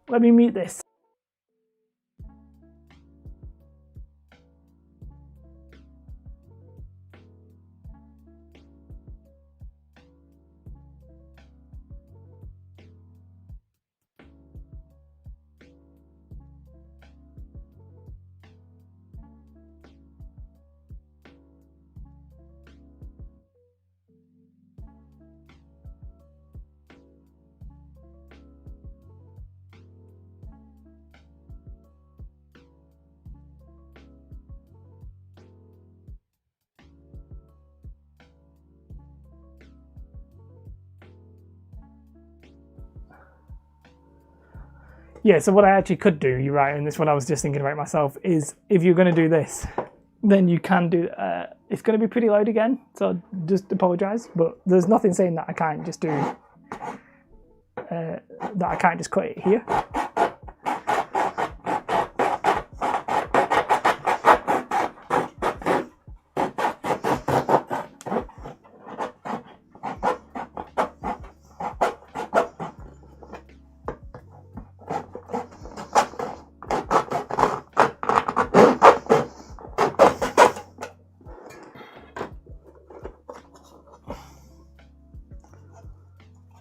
Let me mute this. Yeah, so what I actually could do, you're right, and this one I was just thinking about myself, is if you're going to do this, then you can do, it's going to be pretty loud again, so just apologise, but there's nothing saying that I can't just do, that I can't just cut it here.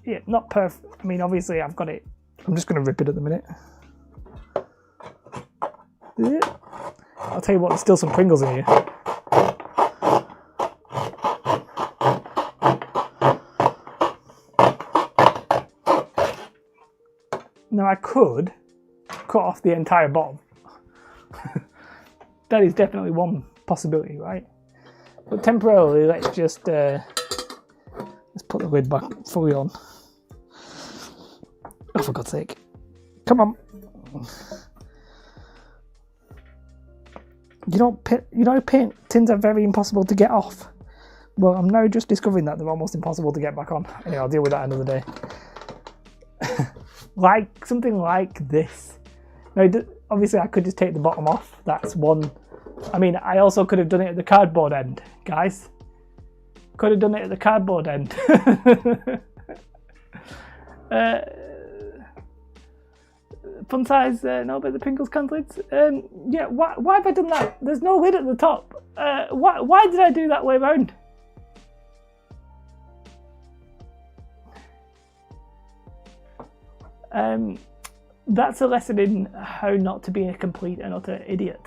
yeah, not perfect. I mean, obviously I've got it. I'm just going to rip it at the minute. I'll tell you what, there's still some Pringles in here. Now I could cut off the entire bottom. That is definitely one possibility, right? But temporarily, let's just let's put the lid back fully on. Oh, for God's sake! Come on. You know, paint tins are very impossible to get off. Well, I'm now just discovering that they're almost impossible to get back on. Anyway, I'll deal with that another day. Like something like this. Now, obviously, I could just take the bottom off. That's one. I mean, I also could have done it at the cardboard end, guys. Could have done it at the cardboard end. Fun size, no, but the Pringles canned lids. Yeah, why have I done that? There's no lid at the top. Why did I do that way around? That's a lesson in how not to be a complete and utter idiot.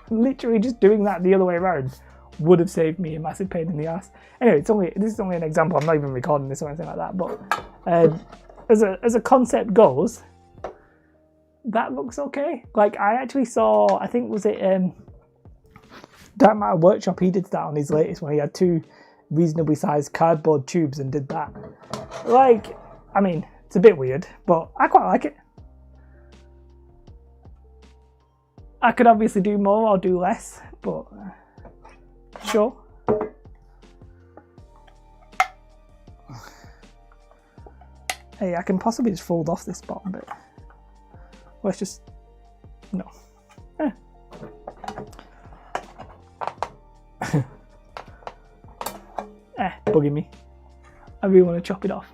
Literally just doing that the other way around would have saved me a massive pain in the ass. Anyway, this is only an example. I'm not even recording this or anything like that. But as a concept goes, that looks okay. Like I actually saw, I think was it Dark Matter Workshop. He did that on his latest one. He had 2 reasonably sized cardboard tubes and did that. Like, I mean, it's a bit weird, but I quite like it. I could obviously do more or do less, but sure. Hey, I can possibly just fold off this bottom bit. Let's just, no. Bugging me. I really want to chop it off.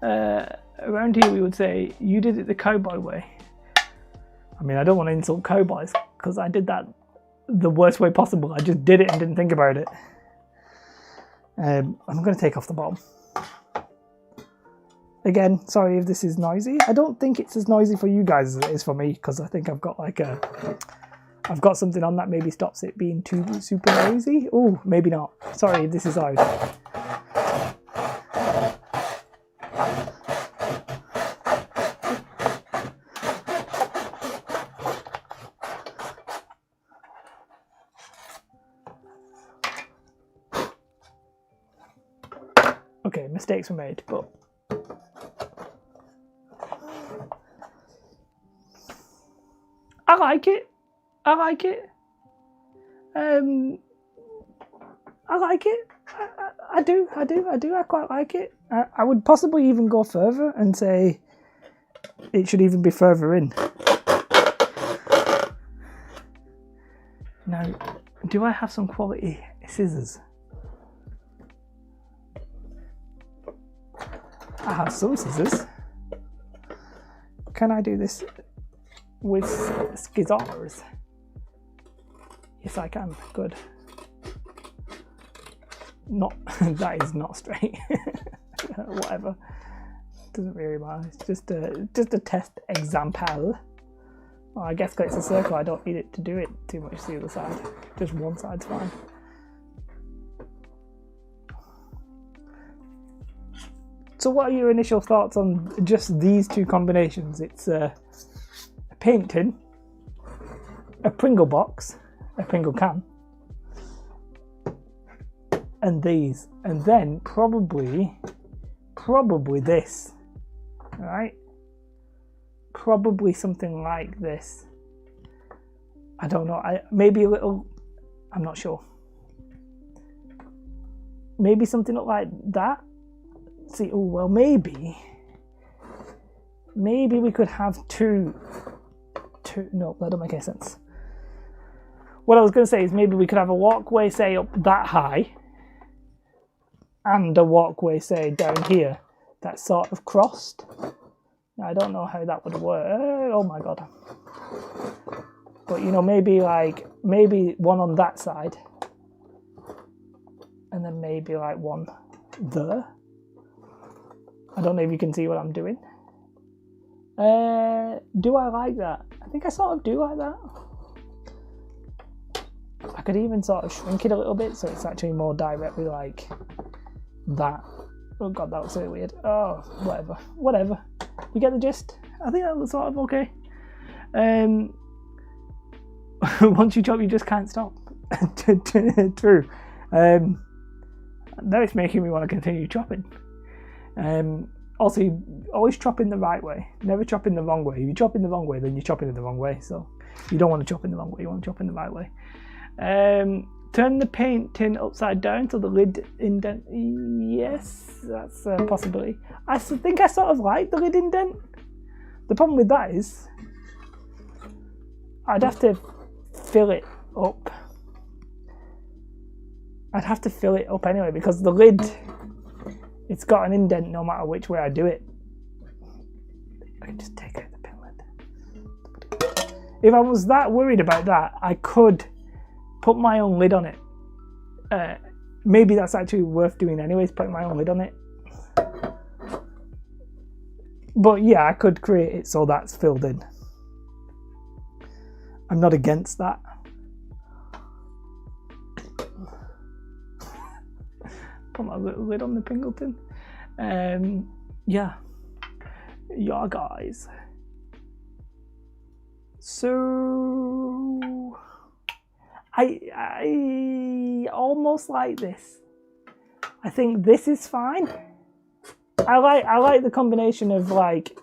Around here we would say, you did it the cowboy way. I mean, I don't want to insult cowboys because I did that the worst way possible. I just did it and didn't think about it. I'm going to take off the bottom. Again, sorry if this is noisy. I don't think it's as noisy for you guys as it is for me because I think I've got I've got something on that maybe stops it being too super noisy. Oh, maybe not. Sorry if this is loud. Okay, mistakes were made, but I like it. I like it. I like it. I do. I quite like it. I would possibly even go further and say it should even be further in. Now, do I have some quality scissors? I have some scissors. Can I do this with scissors? Yes, I can. Good. Not that is not straight. Whatever. Doesn't really matter. It's just a test example. Well, I guess because it's a circle, I don't need it to do it too much to the other side. Just one side's fine. So what are your initial thoughts on just these 2 combinations? It's a paint tin, a Pringle box, a Pringle can, and these, and then probably this, right? Probably something like this. I don't know. Maybe a little. I'm not sure. Maybe something like that. See, oh well, maybe we could have two. No, that don't make any sense. What I was going to say is maybe we could have a walkway, say, up that high, and a walkway, say, down here, that's sort of crossed. Now, I don't know how that would work. Oh my god. But, you know, maybe one on that side, and then maybe like one there. I don't know if you can see what I'm doing. Do I like that? I think I sort of do like that. I could even sort of shrink it a little bit so it's actually more directly like that. Oh god, that looks really weird. Oh, whatever. You get the gist? I think that looks sort of okay. Once you chop, you just can't stop. True. Now it's making me want to continue chopping. Also, you always chop in the right way. Never chop in the wrong way. If you chop in the wrong way, then you're chopping in the wrong way. So you don't want to chop in the wrong way. You want to chop in the right way. Turn the paint tin upside down so the lid indent. Yes, that's a possibility. I think I sort of like the lid indent. The problem with that is I'd have to fill it up. I'd have to fill it up anyway because the lid, it's got an indent no matter which way I do it. I can just take out the pin lid. If I was that worried about that, I could put my own lid on it. Maybe that's actually worth doing anyways, putting my own lid on it. But yeah, I could create it so that's filled in. I'm not against that. Put my little lid on the Pringleton. Yeah, guys. So I almost like this. I think this is fine. I like the combination of like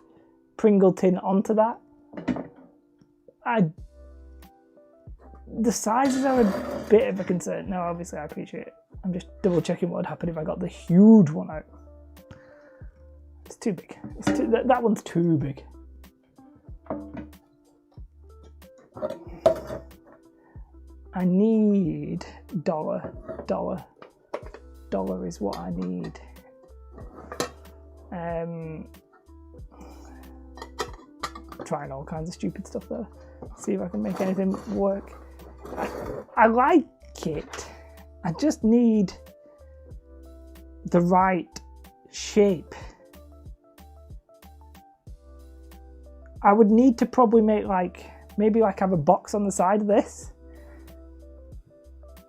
Pringleton onto that. The sizes are a bit of a concern. No, obviously I appreciate it. I'm just double checking what would happen if I got the huge one out. It's too big. That one's too big. I need dollar. Dollar is what I need. Trying all kinds of stupid stuff there. See if I can make anything work. I like it. I just need the right shape. I would need to probably make maybe have a box on the side of this.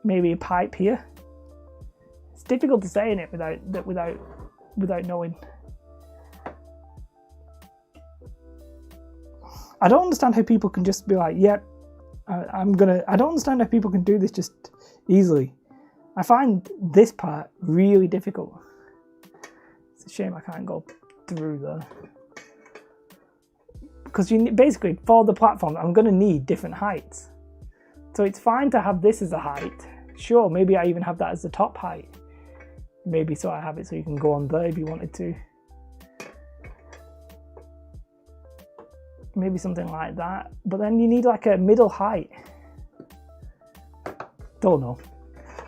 Maybe a pipe here. It's difficult to say in it without knowing. I don't understand how people can just be like, yep, I don't understand how people can do this just easily. I find this part really difficult. It's a shame I can't go through there. Because basically, for the platform, I'm going to need different heights. So it's fine to have this as a height. Sure, maybe I even have that as the top height. Maybe so I have it so you can go on there if you wanted to. Maybe something like that. But then you need like a middle height. Don't know.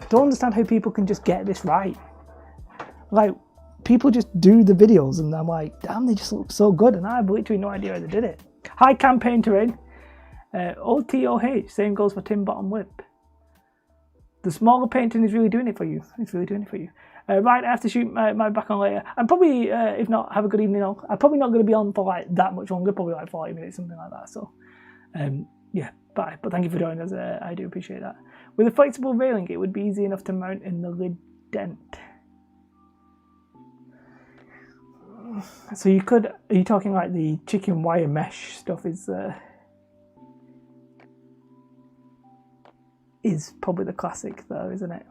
Don't understand how people can just get this right. Like, people just do the videos and I'm like, damn, they just look so good. And I have literally no idea how they did it. Hi, Campaign Terrain. OTOH, same goes for Tim Bottom Whip. The smaller painting is really doing it for you. It's really doing it for you. Right, I have to shoot my back on later. I'm probably, if not, have a good evening. I'm probably not going to be on for like that much longer, probably like 40 minutes, something like that. So, yeah, bye. But thank you for joining us. I do appreciate that. With a flexible railing, it would be easy enough to mount in the lid dent. So you could, are you talking like the chicken wire mesh stuff is probably the classic though, isn't it?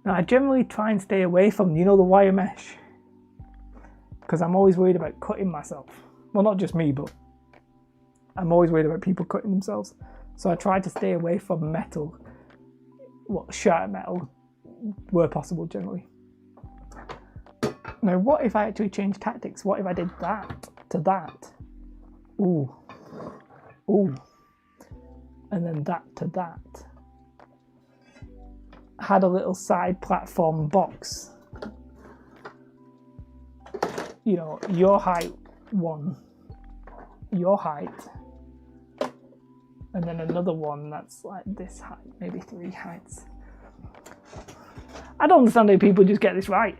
Now I generally try and stay away from, the wire mesh, because I'm always worried about cutting myself. Well, not just me, but I'm always worried about people cutting themselves. So I try to stay away from metal, sharp metal, where possible generally. Now, what if I actually changed tactics? What if I did that to that? Ooh. And then that to that. Had a little side platform box. Your height one. Your height. And then another one that's like this height. Maybe 3 heights. I don't understand how people just get this right.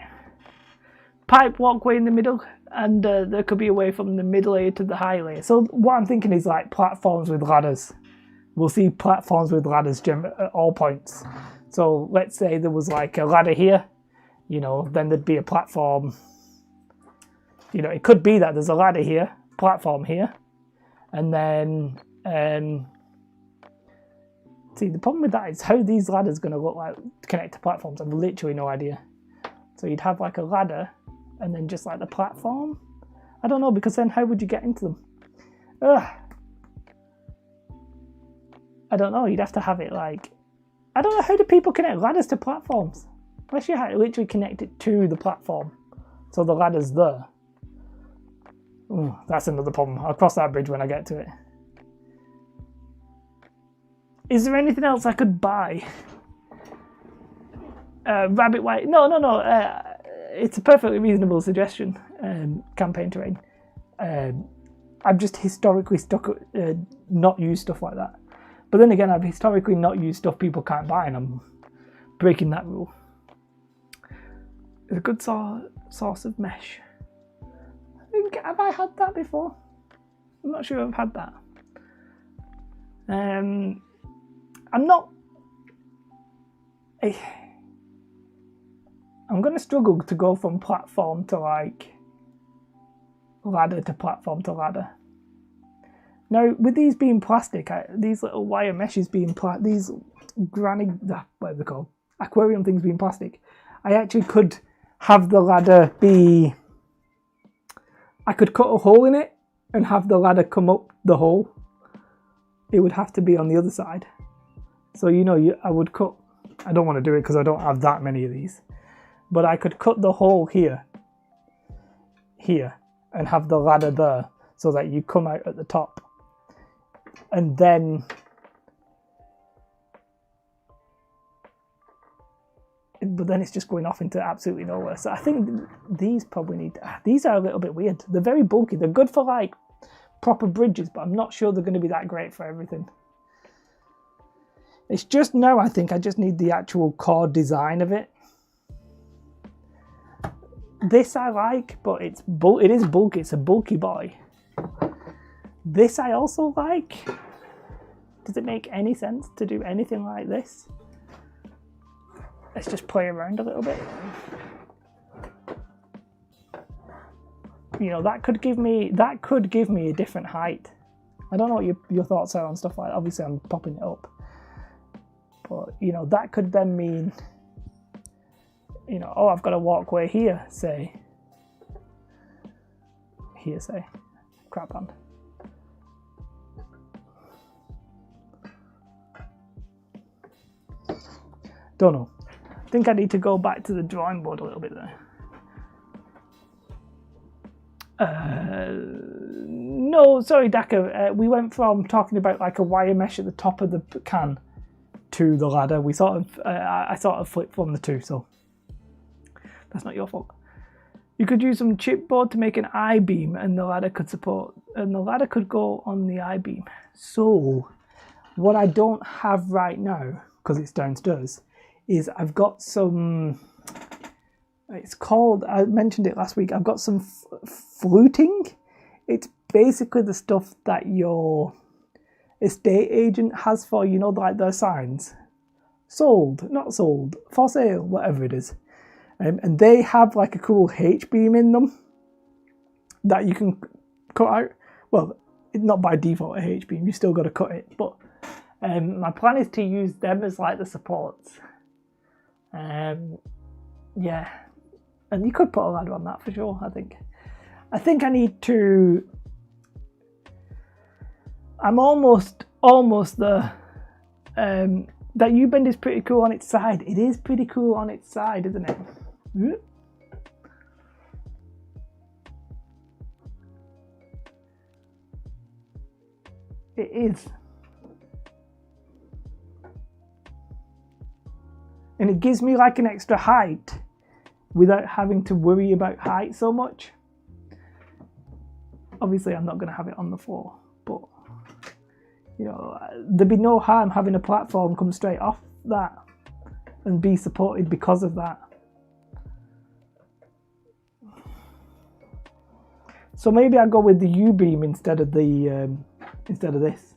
pipe walkway in the middle, and there could be a way from the mid layer to the high layer. So what I'm thinking is like platforms with ladders. We'll see platforms with ladders at all points. So let's say there was like a ladder here, you know, then there'd be a platform. You know, it could be that there's a ladder here, platform here, and then see, the problem with that is how these ladders going to look like connect to platforms. I've literally no idea. So you'd have like a ladder and then just like the platform. I don't know, because then how would you get into them? Ugh. I don't know. You'd have to have it like, I don't know, how do people connect ladders to platforms? Unless you had to literally connect it to the platform. So the ladder's there. Ooh, that's another problem. I'll cross that bridge when I get to it. Is there anything else I could buy? Rabbit white? No. It's a perfectly reasonable suggestion. Campaign terrain. I've just historically not used stuff like that. But then again, I've historically not used stuff people can't buy, and I'm breaking that rule. It's a good source of mesh. Have I had that before? I'm not sure I've had that. I'm going to struggle to go from platform to like ladder to platform to ladder. Now, with these being plastic, these little wire meshes being these what are they called? Aquarium things being plastic, I actually could have the ladder be. I could cut a hole in it and have the ladder come up the hole. It would have to be on the other side. So, you know, I would cut, I don't want to do it because I don't have that many of these, but I could cut the hole here, and have the ladder there so that you come out at the top. And then, but then it's just going off into absolutely nowhere. So I think these probably these are a little bit weird. They're very bulky. They're good for like proper bridges, but I'm not sure they're going to be that great for everything. It's just now, I think I just need the actual core design of it. This I like, but it is bulky. It's a bulky boy. This I also like. Does it make any sense to do anything like this? Let's just play around a little bit. You know, that could give me a different height. I don't know what your thoughts are on stuff like that. Obviously I'm popping it up. But, you know, that could then mean, you know, oh, I've got a walkway here, say. Crap hand. Don't know. I think I need to go back to the drawing board a little bit there. No, sorry, Daka. We went from talking about like a wire mesh at the top of the can to the ladder. We sort of, I sort of flipped from the two, so that's not your fault. You could use some chipboard to make an I-beam, and the ladder could go on the I-beam. So, what I don't have right now, because it's downstairs, is I've got some. It's called. I mentioned it last week. I've got some fluting. It's basically the stuff that your estate agent has for, you know, like their signs. Sold, not sold, for sale, whatever it is. And they have like a cool H-beam in them that you can cut out. Well, not by default a H-beam, you still got to cut it. But my plan is to use them as like the supports. Yeah. And you could put a ladder on that for sure, I think. I think I need to... I'm almost there. That U-bend is pretty cool on its side. It is pretty cool on its side, isn't it? It is. And it gives me like an extra height without having to worry about height so much. Obviously, I'm not going to have it on the floor, but you know, there'd be no harm having a platform come straight off that and be supported because of that. So maybe I go with the U-beam instead of this,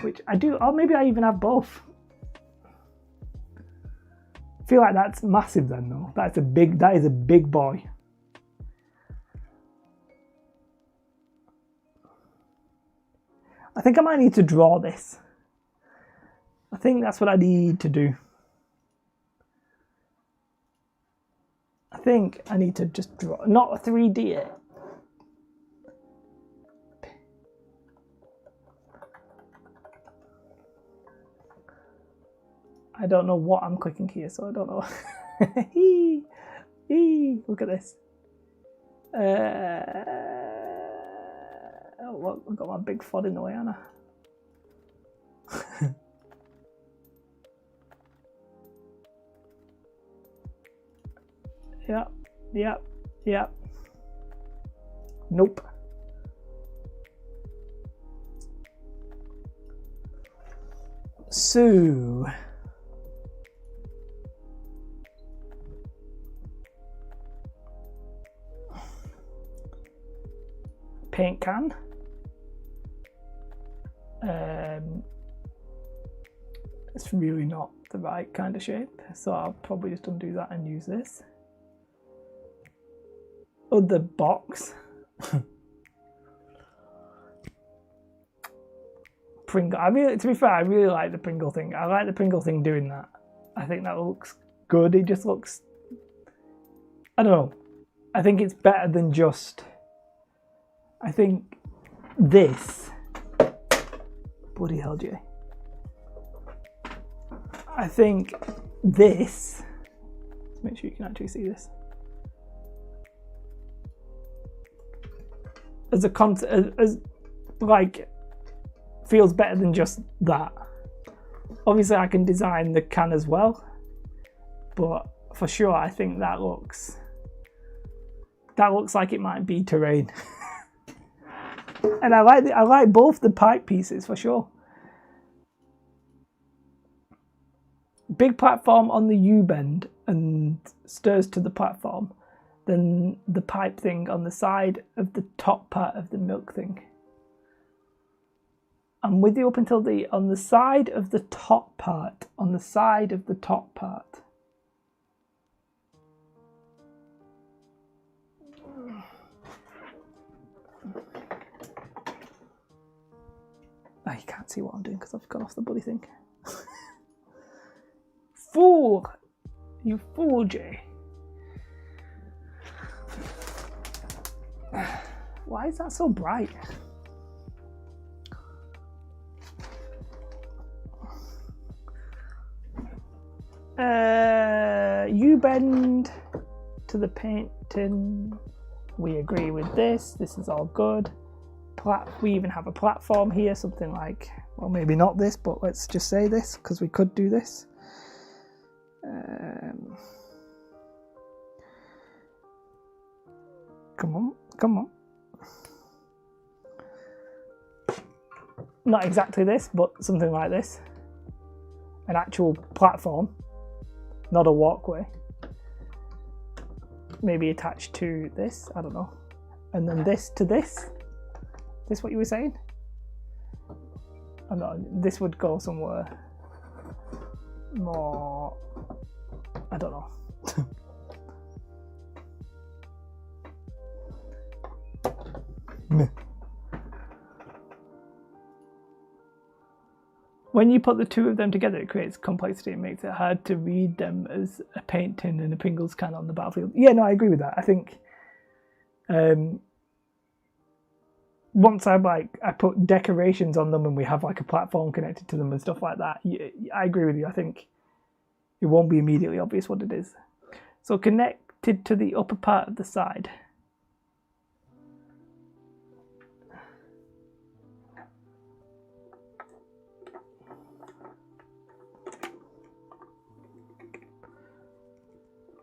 which I do, or maybe I even have both. I feel like that's massive then though. That is a big boy. I think I might need to draw this. I think that's what I need to do. I think I need to just draw, not 3D it. I don't know what I'm clicking here, so I don't know. Look at this. Oh, look, I've got my big FOD in the way, Anna. Yep. Nope. So paint can. It's really not the right kind of shape, so I'll probably just undo that and use this. Other box. Pringle. To be fair, I really like the Pringle thing. I like the Pringle thing doing that. I think that looks good. It just looks, I don't know. I think it's better than just, I think this, bloody hell, Jay. I think this, let's make sure you can actually see this. As a concept, as like, feels better than just that. Obviously I can design the can as well, but for sure I think that looks like it might be terrain. And I like both the pipe pieces for sure. Big platform on the U-bend and stirs to the platform, then the pipe thing on the side of the top part of the milk thing. I'm with you up until on the side of the top part. On the side of the top part. Oh, you can't see what I'm doing because I've gone off the bloody thing. Fool! You fool, Jay. Why is that so bright? U-bend to the painting. We agree with this. This is all good. We even have a platform here, something like, well, maybe not this, but let's just say this because we could do this. Come on. Not exactly this, but something like this. An actual platform, not a walkway. Maybe attached to this, I don't know. And then this to this. Is this what you were saying? Oh no, this would go somewhere more, I don't know. When you put the two of them together, it creates complexity and makes it hard to read them as a paint tin and a Pringles can on the battlefield. Yeah, no, I agree with that. I think once I put decorations on them and we have like a platform connected to them and stuff like that, I agree with you. I think it won't be immediately obvious what it is. So connected to the upper part of the side.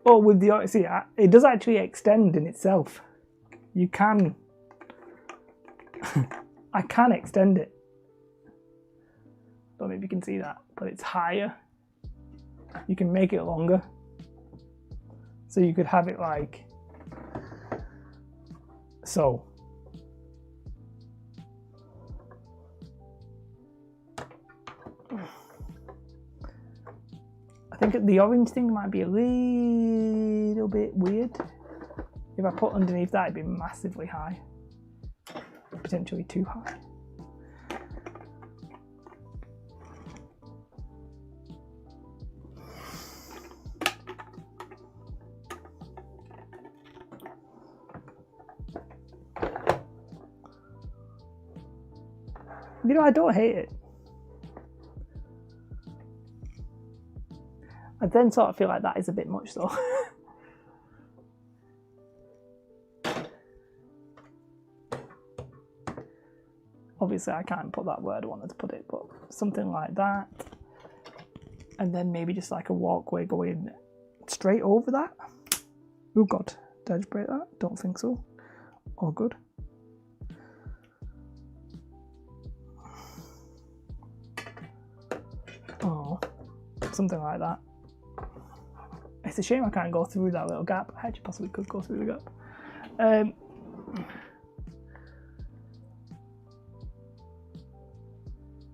Oh, with the, see, it does actually extend in itself. You can, I can extend it. Don't know if you can see that, but it's higher. You can make it longer. So you could have it like so. I think the orange thing might be a little bit weird. If I put underneath that, it'd be massively high. Potentially too high. You know, I don't hate it. I then sort of feel like that is a bit much though. Obviously I can't put that where I wanted to put it, but something like that. And then maybe just like a walkway going straight over that. Oh god, did I just break that? Don't think so. All good. Oh, something like that. It's a shame I can't go through that little gap. I actually possibly could go through the gap.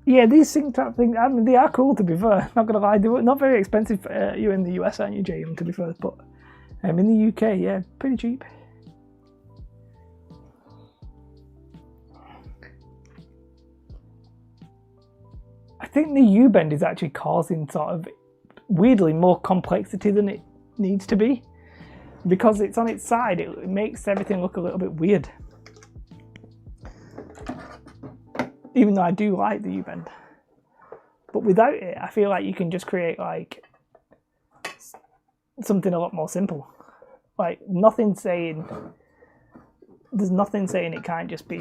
Yeah, these sink trap things, I mean, they are cool to be fair. Not gonna lie, they're not very expensive. You're in the US, aren't you, JM, to be fair? But in the UK, yeah, pretty cheap. I think the U-bend is actually causing sort of weirdly more complexity than it needs to be. Because it's on its side, it makes everything look a little bit weird. Even though I do like the U-bend. But without it, I feel like you can just create like something a lot more simple. Like nothing saying, there's nothing saying it can't just be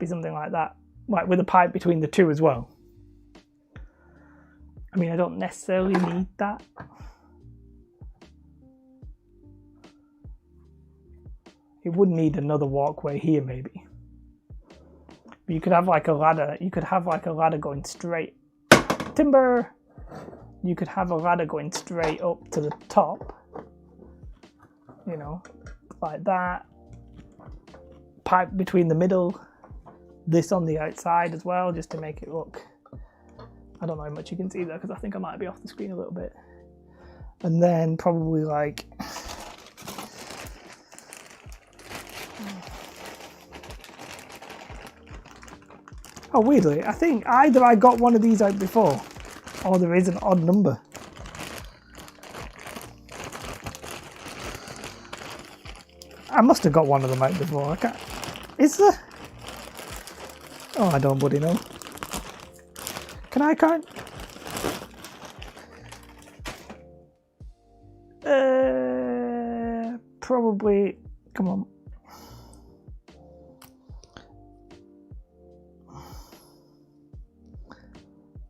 something like that. Like with a pipe between the two as well. I mean, I don't necessarily need that. It would need another walkway here, maybe. But you could have like a ladder. You could have like a ladder going straight. Timber! You could have a ladder going straight up to the top. You know, like that. Pipe between the middle. This on the outside as well, just to make it look. I don't know how much you can see there because I think I might be off the screen a little bit. And then probably like. Oh, weirdly, I think either I got one of these out before, or there is an odd number. I must have got one of them out before. I can't. Is there? Oh, I don't bloody know. Can I count? Probably. Come on.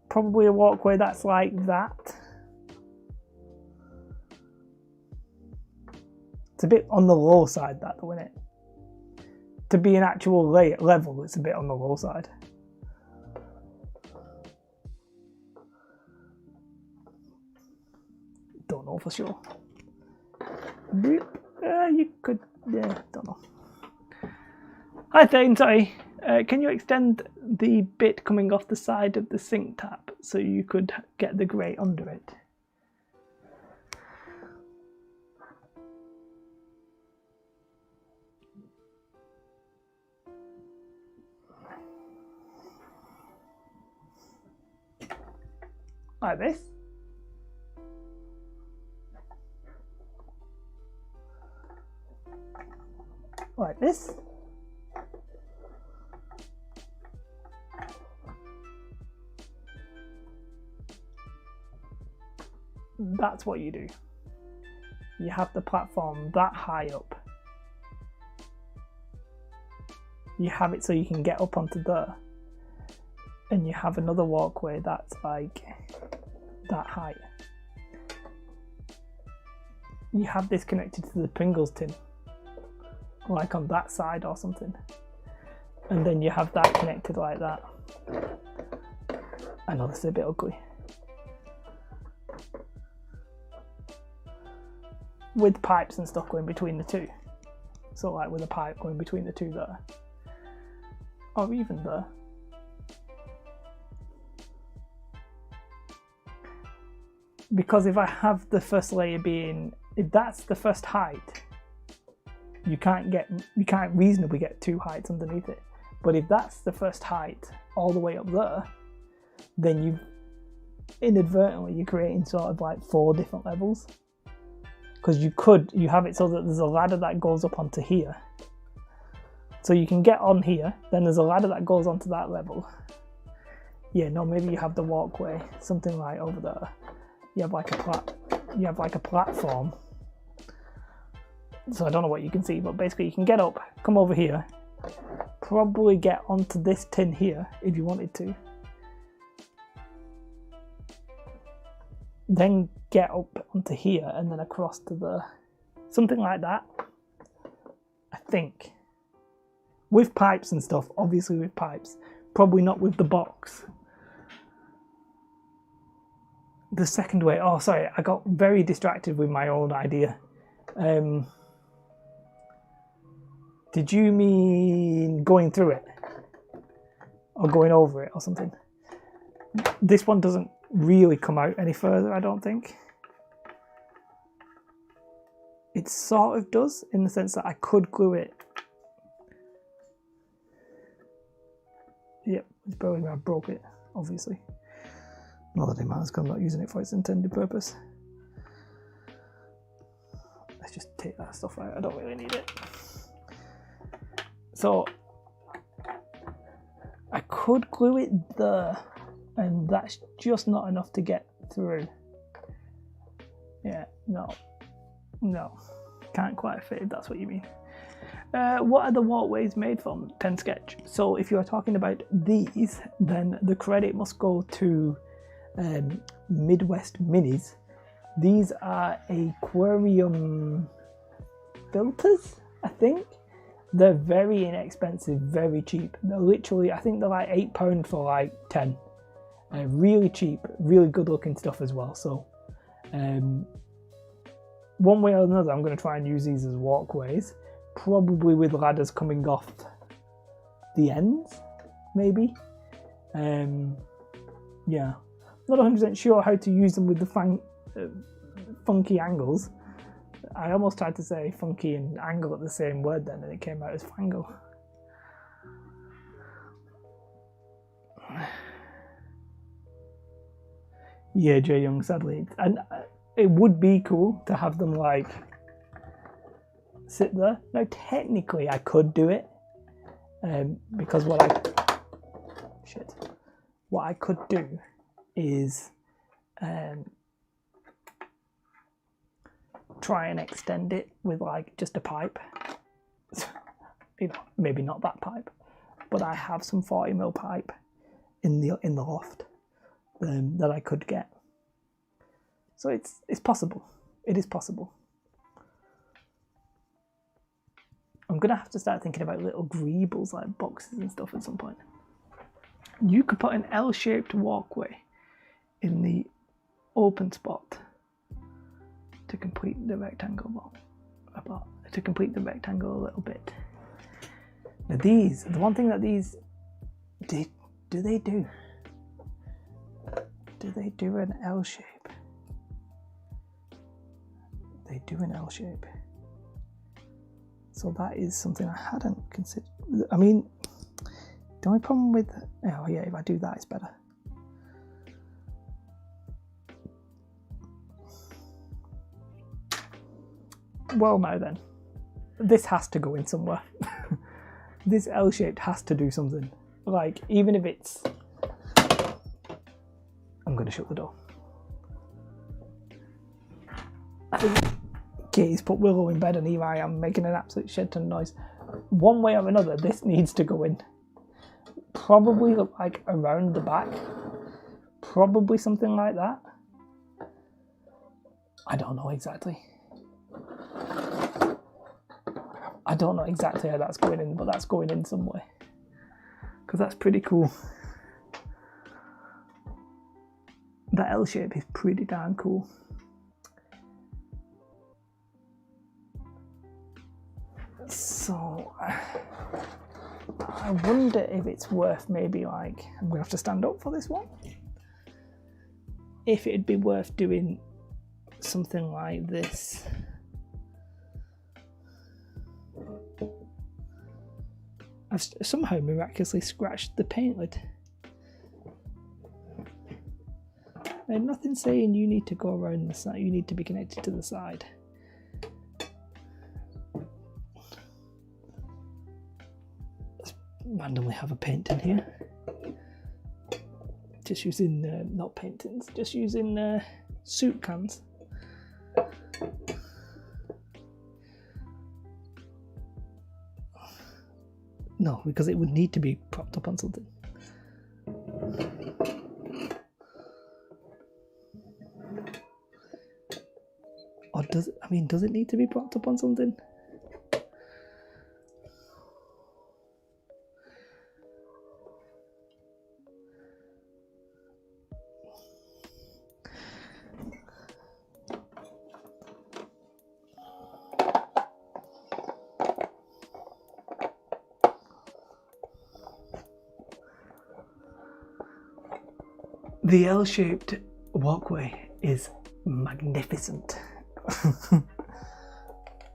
Probably a walkway that's like that. It's a bit on the low side, that though, isn't it? To be an actual level, it's a bit on the low side. Don't know for sure. You could, yeah, don't know. Hi Thane, sorry. Can you extend the bit coming off the side of the sink tap so you could get the grate under it? Like this. Like this. That's what you do. You have the platform that high up. You have it so you can get up onto there. And you have another walkway that's like that height. You have this connected to the Pringles tin, like on that side or something. And then you have that connected like that. I know this is a bit ugly. With pipes and stuff going between the two. So like with a pipe going between the two there. Or even there. because if I have the first layer being, if that's the first height, you can't reasonably get 2 heights underneath it. But if that's the first height all the way up there, then you're creating sort of like 4 different levels. Because you have it so that there's a ladder that goes up onto here. So you can get on here, then there's a ladder that goes onto that level. Yeah, no, maybe you have the walkway, something like over there. You have like a platform. So I don't know what you can see, but basically you can get up, come over here, probably get onto this tin here if you wanted to. Then get up onto here and then across to the, something like that, I think. With pipes and stuff, obviously with pipes, probably not with the box. The second way, oh sorry, I got very distracted with my own idea. Did you mean going through it? Or going over it or something? This one doesn't really come out any further, I don't think. It sort of does, in the sense that I could glue it. Yep, it's probably where I broke it, obviously. Not that it matters because I'm not using it for its intended purpose. Let's just take that stuff out, I don't really need it. So, I could glue it there, and that's just not enough to get through. Yeah, no, can't quite fit if that's what you mean. What are the walkways made from? TenSketch. So if you're talking about these, then the credit must go to Midwest Minis. These are aquarium filters, I think. They're very inexpensive, very cheap. They're literally, I think they're like £8 for like 10. Really cheap, really good looking stuff as well. So one way or another, I'm going to try and use these as walkways, probably with ladders coming off the ends, maybe. Yeah, not 100% sure how to use them with the funky angles. I almost tried to say funky and angle at the same word then, and it came out as fangle. Yeah, Jay Young, sadly. And it would be cool to have them like sit there. Now, technically, I could do it because what I could do is try and extend it with like just a pipe. You know, maybe not that pipe, but I have some 40mm pipe in the loft that I could get. So it's possible. It is possible. I'm gonna have to start thinking about little greebles like boxes and stuff at some point. You could put an L-shaped walkway in the open spot to complete the rectangle to complete the rectangle a little bit. Now these, the one thing that these do they do an L shape? They do an L shape. So that is something I hadn't considered. I mean, the only problem with, oh yeah, if I do that, it's better. Well, now then, this has to go in somewhere. This L-shaped has to do something. Like, even if it's... I'm going to shut the door. I think Katie's put Willow in bed and here I am making an absolute shit ton of noise. One way or another, this needs to go in. Probably like around the back. Probably something like that. I don't know exactly. I don't know exactly how that's going in, but that's going in some way. Because that's pretty cool. That L shape is pretty darn cool. So, I wonder if it's worth maybe like, I'm going to have to stand up for this one. if it'd be worth doing something like this. I've somehow miraculously scratched the paint lid. There's nothing saying you need to go around the side, you need to be connected to the side. Let's randomly have a paint in here. Just using, not paintings, just using soup cans. No, because it would need to be propped up on something. Or does it, does it need to be propped up on something? The L-shaped walkway is magnificent.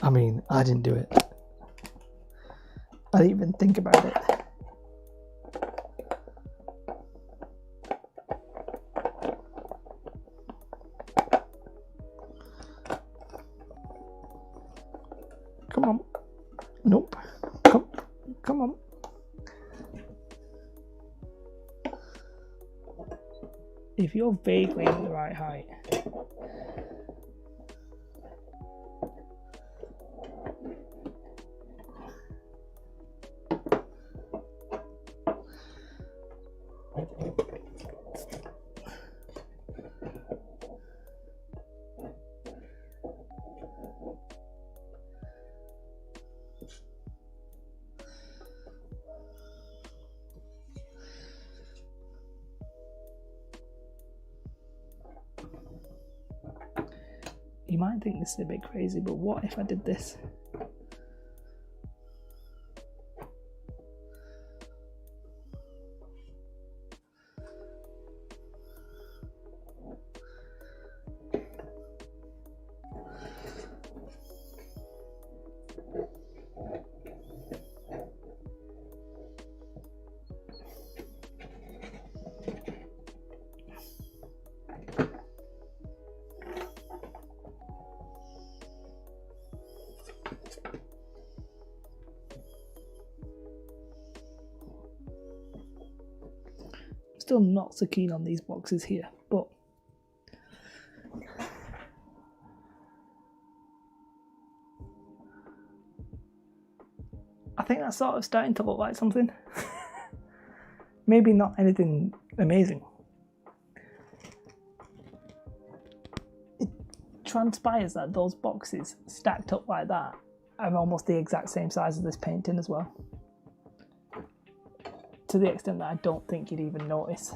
I didn't do it. I didn't even think about it. Come on. Nope. Come on. If you're vaguely at the right height. You might think this is a bit crazy, but what if I did this? Still not so keen on these boxes here, but I think that's sort of starting to look like something. Maybe not anything amazing. It transpires that those boxes stacked up like that are almost the exact same size as this painting as well. To the extent that I don't think you'd even notice.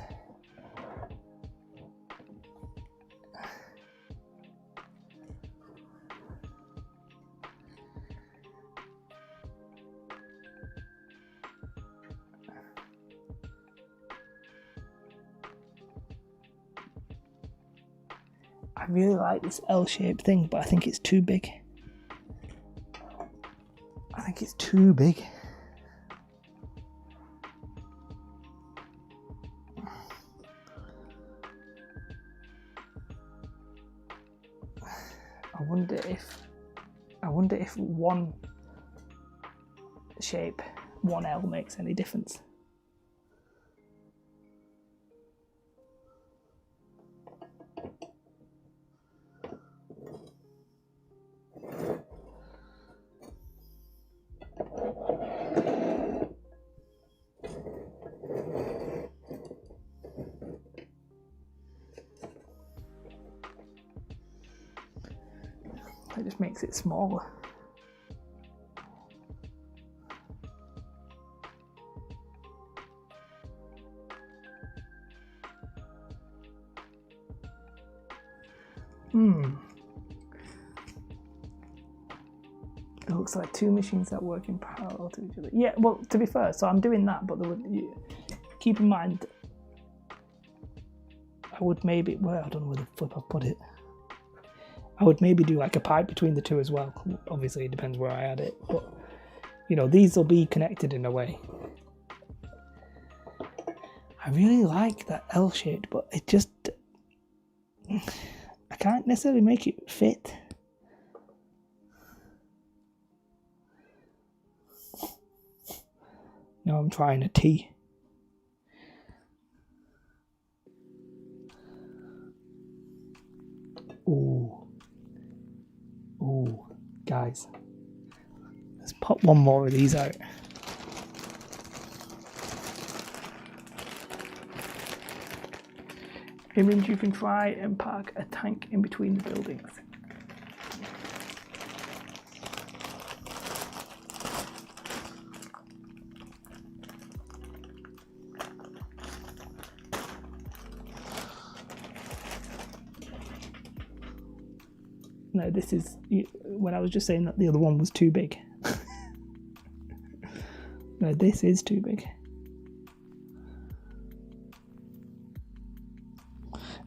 I really like this L-shaped thing, but I think it's too big. I think it's too big. I wonder if one shape, one L makes any difference. It just makes it smaller. It looks like two machines that work in parallel to each other. Yeah, well, to be fair, so I'm doing that, but keep in mind, I would maybe, well, I don't know where the flip I put it. I would maybe do like a pipe between the two as well. Obviously, it depends where I add it, but you know, these will be connected in a way. I really like that L shaped, but it just, I can't necessarily make it fit. Now I'm trying a T. Ooh. Ooh, guys. Let's pop one more of these out. It means you can try and park a tank in between the buildings. No, this is, when I was just saying that the other one was too big. No, this is too big.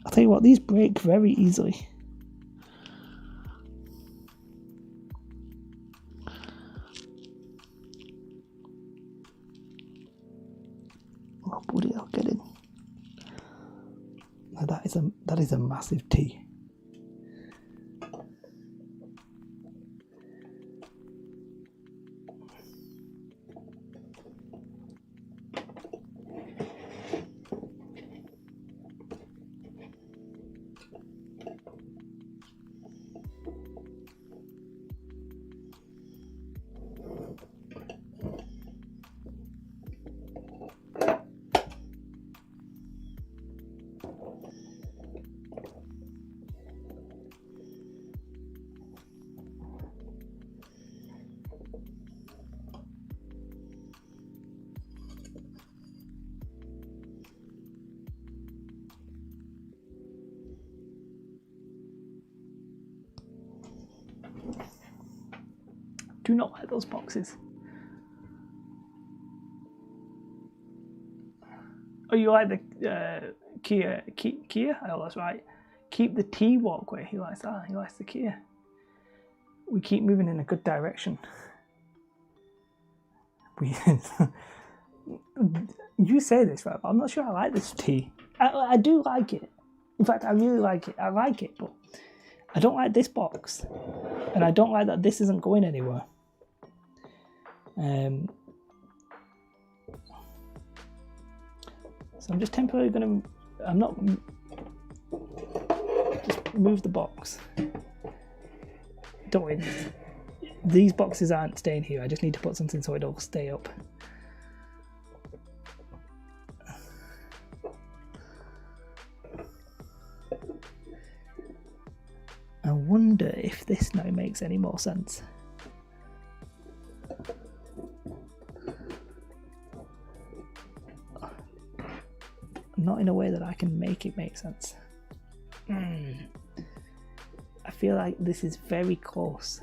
I'll tell you what, these break very easily. Oh, buddy, I'll get in. Now that is a massive T. Do not like those boxes. Oh, you like the Kia? Oh, that's right. Keep the T walkway. He likes that. He likes the Kia. We keep moving in a good direction. You say this, right? But I'm not sure I like this T. I do like it. In fact, I really like it. I like it, but I don't like this box, and I don't like that this isn't going anywhere. So I'm just temporarily going to, I'm not, just move the box. Don't worry, these boxes aren't staying here. I just need to put something so it'll stay up. I wonder if this now makes any more sense. Not in a way that I can make it make sense. I feel like this is very close.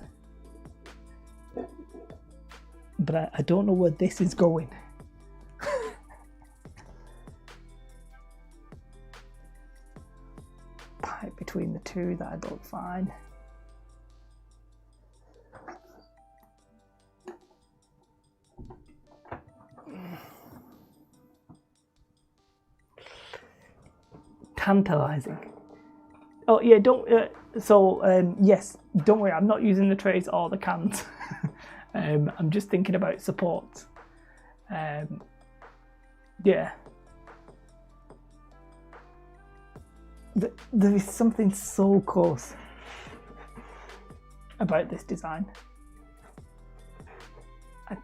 But I don't know where this is going. Pipe between the two, that'd look fine. Tantalizing. Oh yeah, yes, don't worry, I'm not using the trays or the cans. I'm just thinking about support. Yeah. There is something so close about this design. I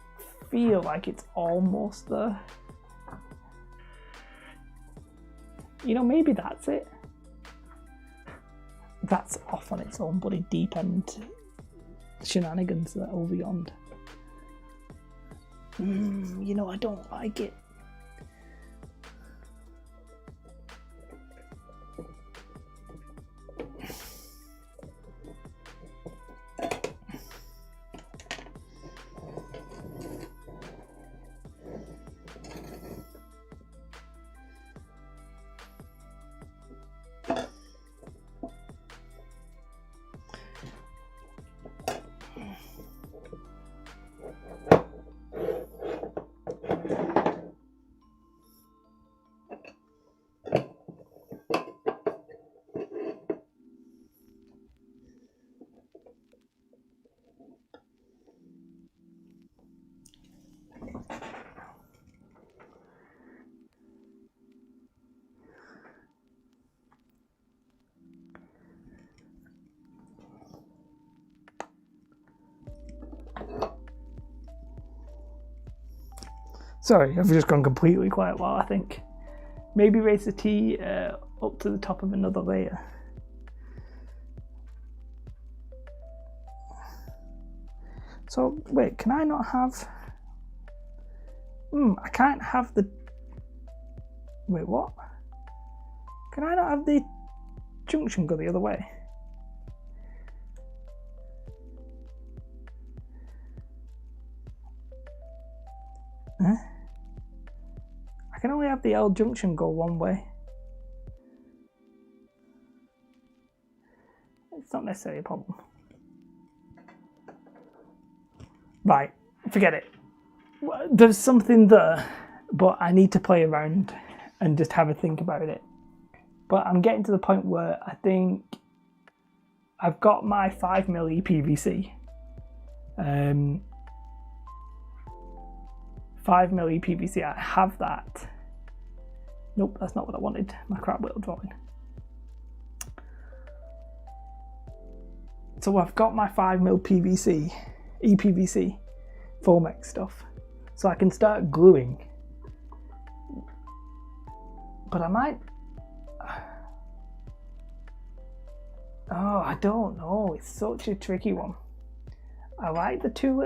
feel like it's almost there. You know, maybe that's it. That's off on its own bloody deep end shenanigans that are beyond. You know, I don't like it. Sorry, I've just gone completely quiet while I think. Maybe raise the T up to the top of another layer. So, wait, can I not have... I can't have the... Wait, what? Can I not have the junction go the other way? Huh? I can only have the L junction go one way. It's not necessarily a problem. Right, forget it. There's something there, but I need to play around and just have a think about it. But I'm getting to the point where I think I've got my 5mm EPVC. 5mm PVC, I have that. Nope, that's not what I wanted, my crap little drawing. So I've got my 5mm PVC, EPVC, Foamex stuff. So I can start gluing. But I might... Oh, I don't know, it's such a tricky one. I like the two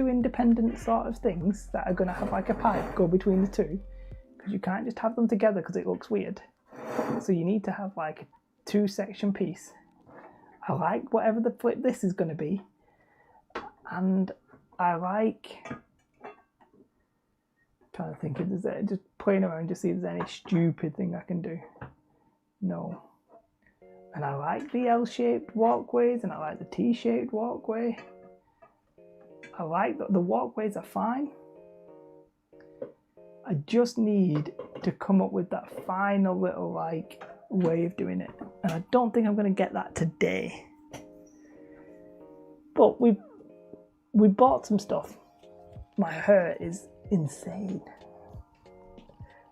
independent sort of things that are going to have like a pipe go between the two, because you can't just have them together because it looks weird. So you need to have like a 2-section piece. I like whatever the flip this is going to be, and I like trying to think if there's just playing around to see if there's any stupid thing I can do. No. And I like the L-shaped walkways, and I like the T-shaped walkway. I like that the walkways are fine. I just need to come up with that final little like way of doing it. And I don't think I'm going to get that today. But we bought some stuff. My hair is insane.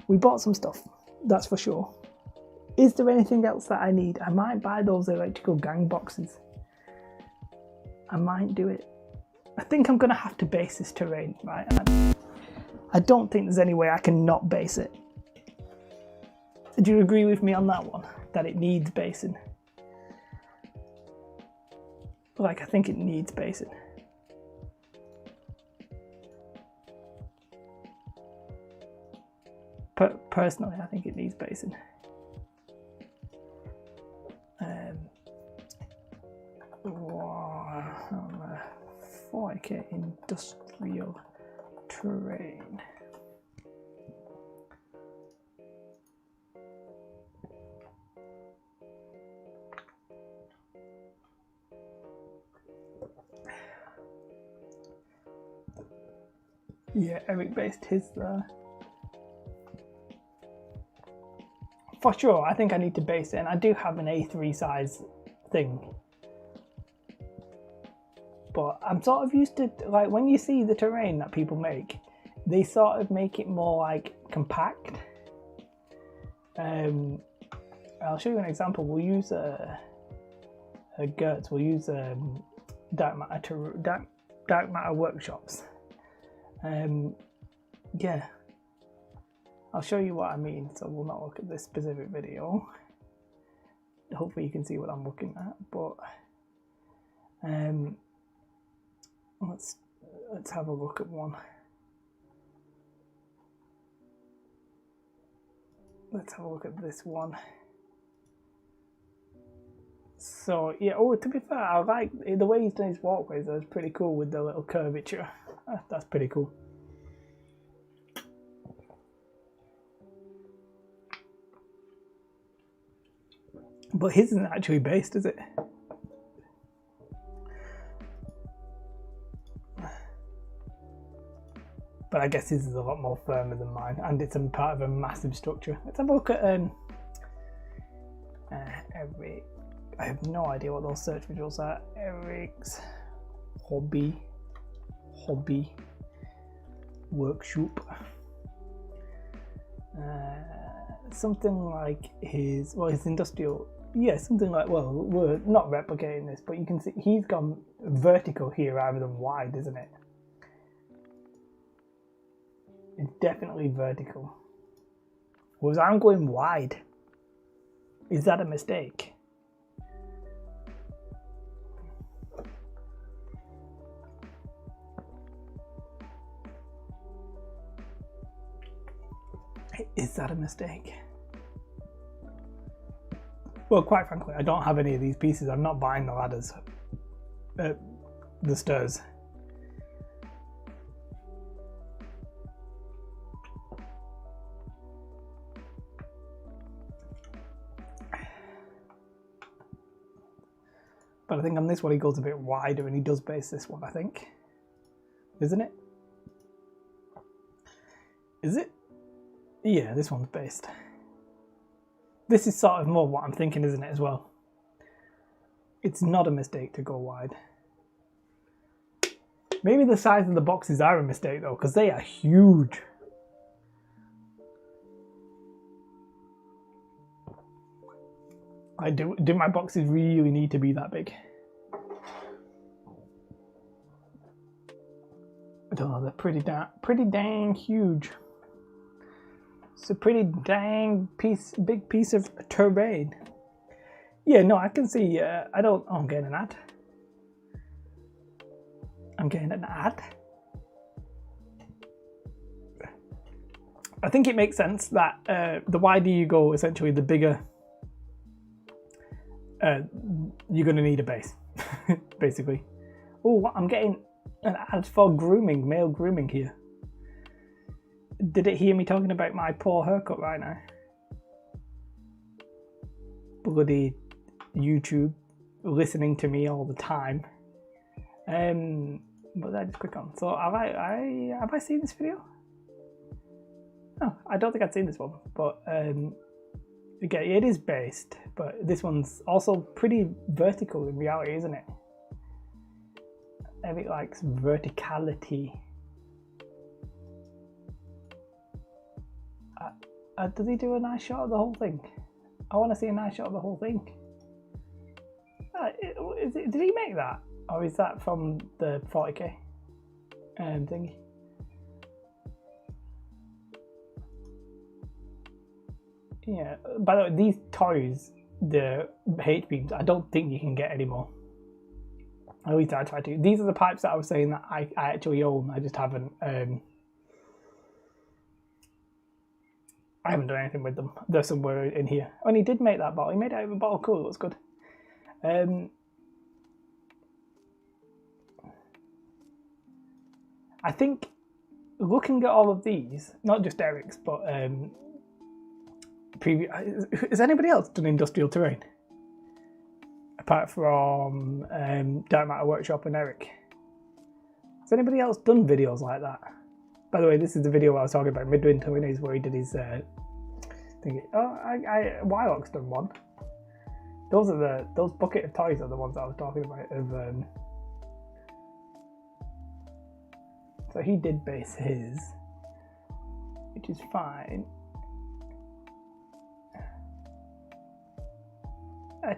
We bought some stuff, that's for sure. Is there anything else that I need? I might buy those electrical gang boxes. I might do it. I think I'm going to have to base this terrain, right? I don't think there's any way I can not base it. Do you agree with me on that one? That it needs basing? Like, I think it needs basing. Personally, I think it needs basing. 40k industrial terrain. Yeah, Eric based his there. For sure, I think I need to base it, and I do have an A3 size thing. But I'm sort of used to, like, when you see the terrain that people make, they sort of make it more like compact. I'll show you an example. We'll use Gertz. We'll use dark matter workshops. Yeah, I'll show you what I mean. So we'll not look at this specific video. Hopefully you can see what I'm looking at. But let's have a look at one. Let's have a look at this one. So yeah, to be fair, I like the way he's done his walkways. That's pretty cool with the little curvature. That's pretty cool. But his isn't actually based, is it? But I guess his is a lot more firmer than mine, and it's a part of a massive structure. Let's have a look at Eric. I have no idea what those search results are. Eric's hobby workshop. Something like his industrial. Yeah, something like, well, we're not replicating this, but you can see he's gone vertical here rather than wide, isn't it? It's definitely vertical. Was I'm going wide? Is that a mistake? Is that a mistake? Well, quite frankly, I don't have any of these pieces. I'm not buying the ladders, the stairs. But I think on this one he goes a bit wider and he does base this one, I think. Isn't it? Is it? Yeah, this one's based. This is sort of more what I'm thinking, isn't it, as well? It's not a mistake to go wide. Maybe the size of the boxes are a mistake though, because they are huge. Do my boxes really need to be that big? I don't know, they're pretty dang huge. It's a pretty dang big piece of terrain. Yeah, no, I can see, oh, I'm getting an ad. I'm getting an ad. I think it makes sense that the wider you go, essentially, the bigger you're going to need a base, basically. Oh, I'm getting an ad for grooming, male grooming here. Did it hear me talking about my poor haircut right now? Bloody YouTube listening to me all the time. But I just click on. So have I seen this video? No, I don't think I'd seen this one. But again, it is based, but this one's also pretty vertical in reality, isn't it? Eric likes verticality. Does he do a nice shot of the whole thing? I want to see a nice shot of the whole thing. Did he make that? Or is that from the 40k thingy? Yeah, by the way, these toys, the H-beams, I don't think you can get anymore. At least I tried to. These are the pipes that I was saying that I actually own. I just haven't I haven't done anything with them. They're somewhere in here. And he did make that bottle. He made it out of a bottle. Cool, it looks good. I think looking at all of these, not just Eric's, but has anybody else done industrial terrain? Apart from Dark Matter Workshop and Eric. Has anybody else done videos like that? By the way, this is the video I was talking about, Midwinter Winners, where he did his thingy. Oh, Wylock's done one. Those bucket of toys are the ones I was talking about. So he did base his, which is fine.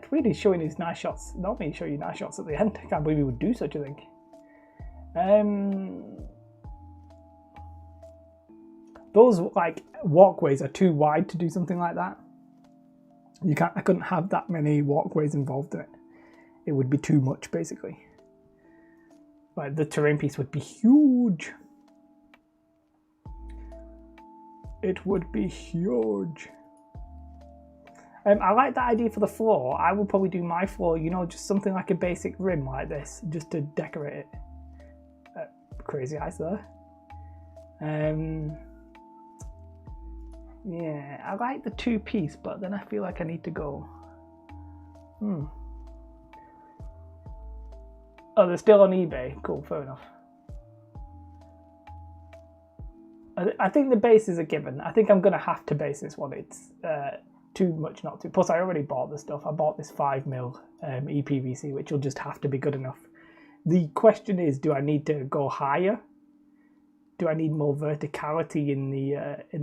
Tweedy's showing his nice shots. Normally he'd show you nice shots at the end. I can't believe he would do such a thing. Those like walkways are too wide to do something like that. I couldn't have that many walkways involved in it. It would be too much, basically. Like the terrain piece would be huge. It would be huge. I like that idea for the floor. I will probably do my floor, you know, just something like a basic rim like this, just to decorate it. Crazy eyes there. Yeah, I like the two-piece, but then I feel like I need to go. Oh, they're still on eBay. Cool, fair enough. I think the base is a given. I think I'm going to have to base this one. It's too much not to. Plus, I already bought the stuff. I bought this 5mm EPVC, which will just have to be good enough. The question is, do I need to go higher? Do I need more verticality in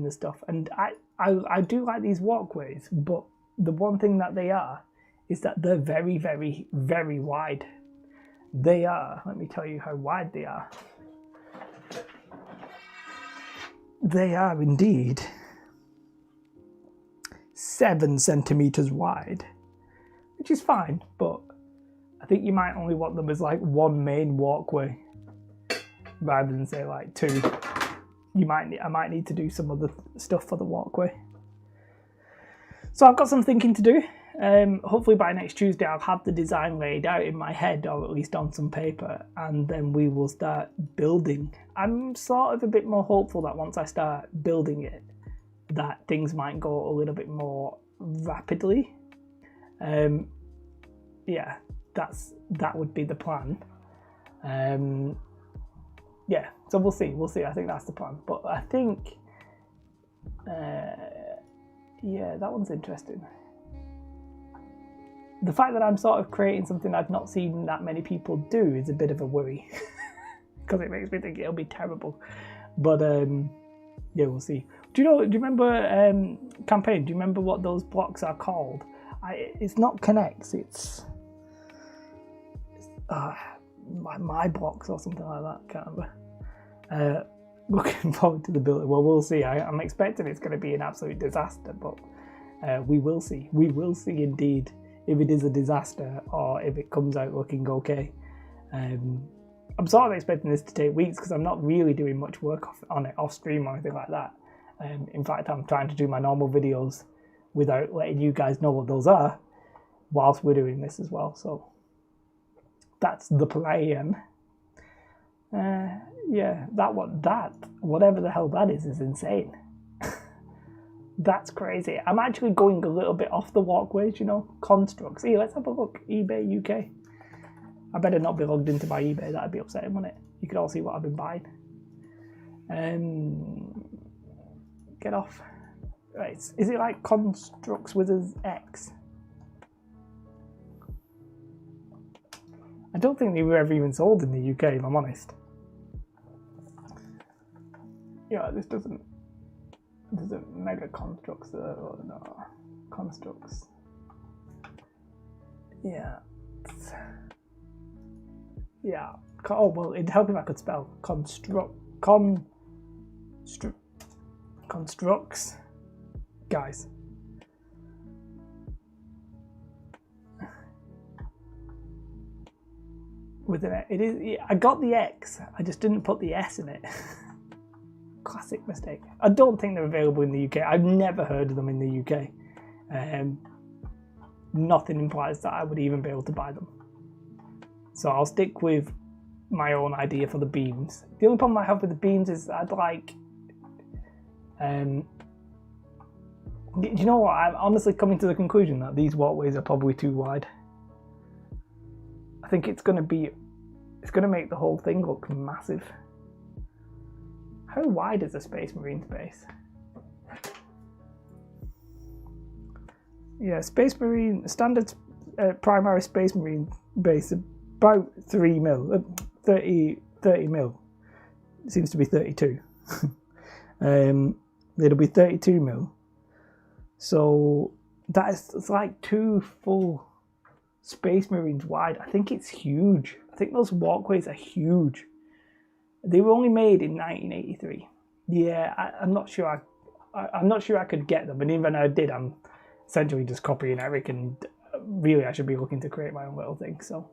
the stuff? And I do like these walkways, but the one thing that they are is that they're very, very, very wide. They are. Let me tell you how wide they are. They are indeed 7 centimeters wide, which is fine, but I think you might only want them as like one main walkway rather than say like 2. I might need to do some other stuff for the walkway. So I've got some thinking to do. Hopefully by next Tuesday I'll have the design laid out in my head, or at least on some paper, and then we will start building. I'm sort of a bit more hopeful that once I start building it, that things might go a little bit more rapidly. Yeah, that would be the plan. Yeah, so we'll see. I think that's the plan. But I think, yeah, that one's interesting. The fact that I'm sort of creating something I've not seen that many people do is a bit of a worry, because it makes me think it'll be terrible. But yeah, we'll see. Do you remember Campaign? Do you remember what those blocks are called? It's not Connects. It's my blocks or something like that. Can't remember. Looking forward to the building. Well, we'll see. I'm expecting it's going to be an absolute disaster, but we will see. We will see indeed if it is a disaster or if it comes out looking okay. I'm sort of expecting this to take weeks because I'm not really doing much work on it off stream or anything like that. In fact, I'm trying to do my normal videos without letting you guys know what those are whilst we're doing this as well. So that's the plan. Yeah, whatever the hell that is insane. That's crazy. I'm actually going a little bit off the walkways, constructs. Here, let's have a look. eBay UK. I better not be logged into my eBay. That'd be upsetting, wouldn't it? You could all see what I've been buying. Get off. Right, is it like constructs with an X? I don't think they were ever even sold in the UK, if I'm honest. Yeah, this doesn't mega constructs or no constructs. Yeah. Yeah. Oh well, it'd help if I could spell constructs, guys. With an it is. Yeah, I got the X. I just didn't put the S in it. Classic mistake. I don't think they're available in the UK. I've never heard of them in the UK. Nothing implies that I would even be able to buy them. So I'll stick with my own idea for the beams. The only problem I have with the beams is I'd like... do you know what? I'm honestly coming to the conclusion that these walkways are probably too wide. I think it's going to make the whole thing look massive. How wide is a Space Marine space? Yeah, Space Marine, standard primary Space Marine base, about 30 mil. It seems to be 32. It'll be 32 mil. So it's like 2 full Space Marines wide. I think it's huge. I think those walkways are huge. They were only made in 1983. Yeah, I'm not sure. I'm not sure I could get them, and even if I did, I'm essentially just copying Eric, and really I should be looking to create my own little thing. So,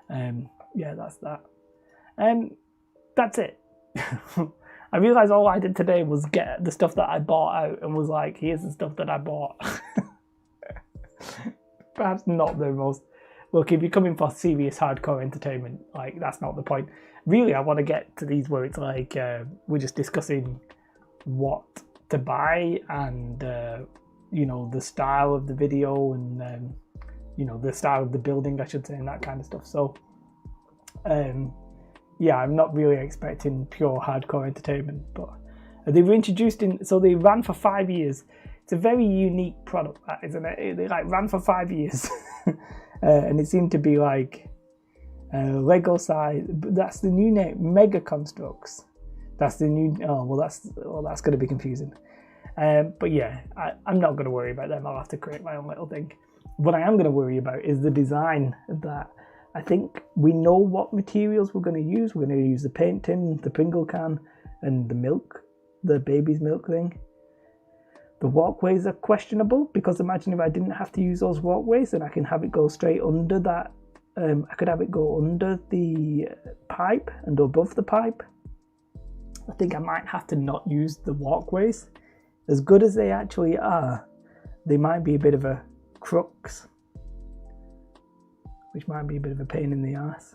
yeah, that's that. That's it. I realised all I did today was get the stuff that I bought out and was like, here's the stuff that I bought. Perhaps not the most... Look, if you're coming for serious hardcore entertainment, like, that's not the point. Really, I want to get to these where it's like, we're just discussing what to buy and, the style of the video and, the style of the building, I should say, and that kind of stuff. So, yeah, I'm not really expecting pure hardcore entertainment, but they were introduced so they ran for 5 years. It's a very unique product, that, isn't it? They ran for 5 years. And it seemed to be like Lego size. That's the new name, Mega Constructs. That's the new. That's going to be confusing. But yeah, I'm not going to worry about them. I'll have to create my own little thing. What I am going to worry about is the design of that. I think we know what materials we're going to use. We're going to use the paint tin, the Pringle can, and the milk the baby's milk thing. The walkways are questionable, because imagine if I didn't have to use those walkways, then I can have it go straight under that. I could have it go under the pipe and above the pipe. I think I might have to not use the walkways. As good as they actually are, they might be a bit of a crux, which might be a bit of a pain in the ass.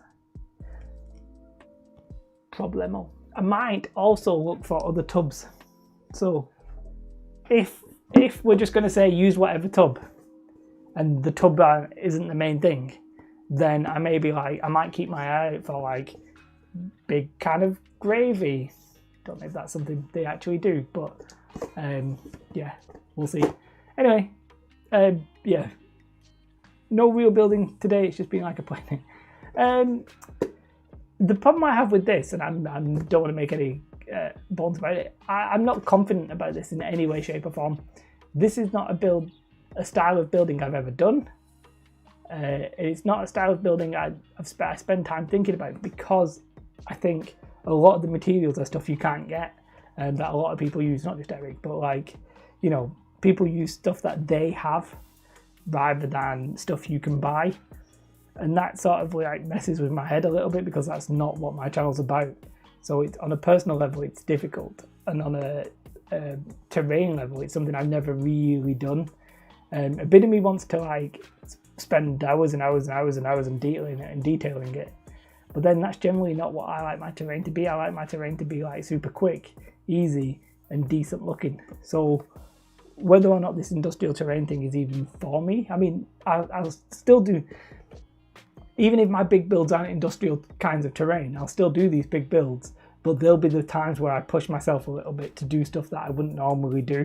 Problemo. I might also look for other tubs. So if we're just going to say use whatever tub, and the tub isn't the main thing, then I may be like, I might keep my eye out for like big kind of gravy. Don't know if that's something they actually do, but yeah, we'll see. Anyway, yeah, no real building today. It's just been like a planning. The problem I have with this, and I don't want to make any bones about it, I'm not confident about this in any way, shape, or form. This is not a style of building I've ever done. It's not a style of building I spend time thinking about, because I think a lot of the materials are stuff you can't get, and that a lot of people use, not just Eric, but like, you know, people use stuff that they have rather than stuff you can buy. And that sort of like messes with my head a little bit, because that's not what my channel's about. So it's, on a personal level, it's difficult, and on a terrain level, it's something I've never really done. A bit of me wants to like spend hours and hours and hours and hours and detailing it, but then that's generally not what I like my terrain to be. I like my terrain to be like super quick, easy, and decent looking. So whether or not this industrial terrain thing is even for me, I mean, I'll still do. Even if my big builds aren't industrial kinds of terrain, I'll still do these big builds, but there'll be the times where I push myself a little bit to do stuff that I wouldn't normally do.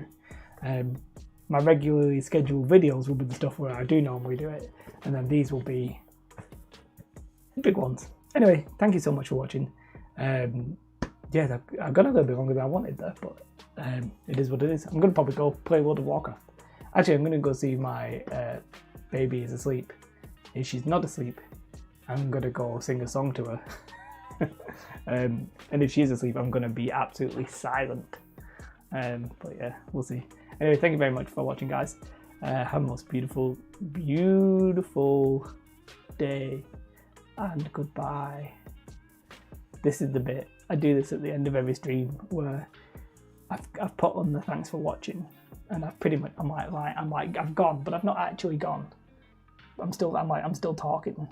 My regularly scheduled videos will be the stuff where I do normally do it, and then these will be big ones. Anyway, thank you so much for watching. Yeah, I've gone a little bit longer than I wanted there, but it is what it is. I'm going to probably go play World of Warcraft. Actually, I'm going to go see my baby is asleep. If she's not asleep, I'm going to go sing a song to her. And if she is asleep, I'm going to be absolutely silent. But yeah, we'll see. Anyway, thank you very much for watching, guys. Have a most beautiful, beautiful day. And goodbye. This is the bit. I do this at the end of every stream where I've put on the thanks for watching. And I've pretty much, I'm like, I've gone, but I've not actually gone. I'm still talking,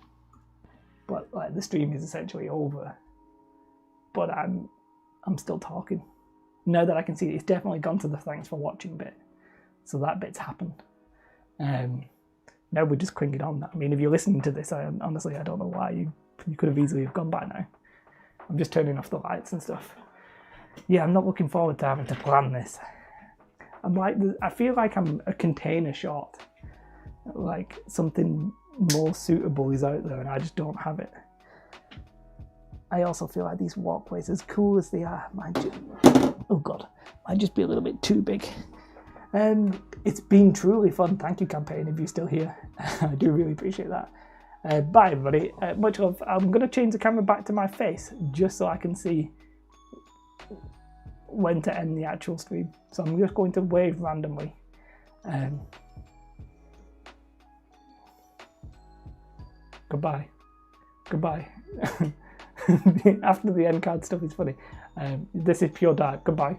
but like the stream is essentially over, but I'm still talking. Now that I can see it's definitely gone to the thanks for watching bit, so that bit's happened. Now we're just clinging on. I mean, if you're listening to this, honestly I don't know why you could have easily have gone by now. I'm just turning off the lights and stuff. Yeah, I'm not looking forward to having to plan this. I feel like I'm a container short. Like something more suitable is out there and I just don't have it. I also feel like these walkways, as cool as they are, might just be a little bit too big. It's been truly fun. Thank you, campaign, if you're still here. I do really appreciate that. Bye everybody, much love. I'm going to change the camera back to my face just so I can see when to end the actual stream. So I'm just going to wave randomly. Goodbye. Goodbye. After the end card stuff is funny. This is pure dark. Goodbye.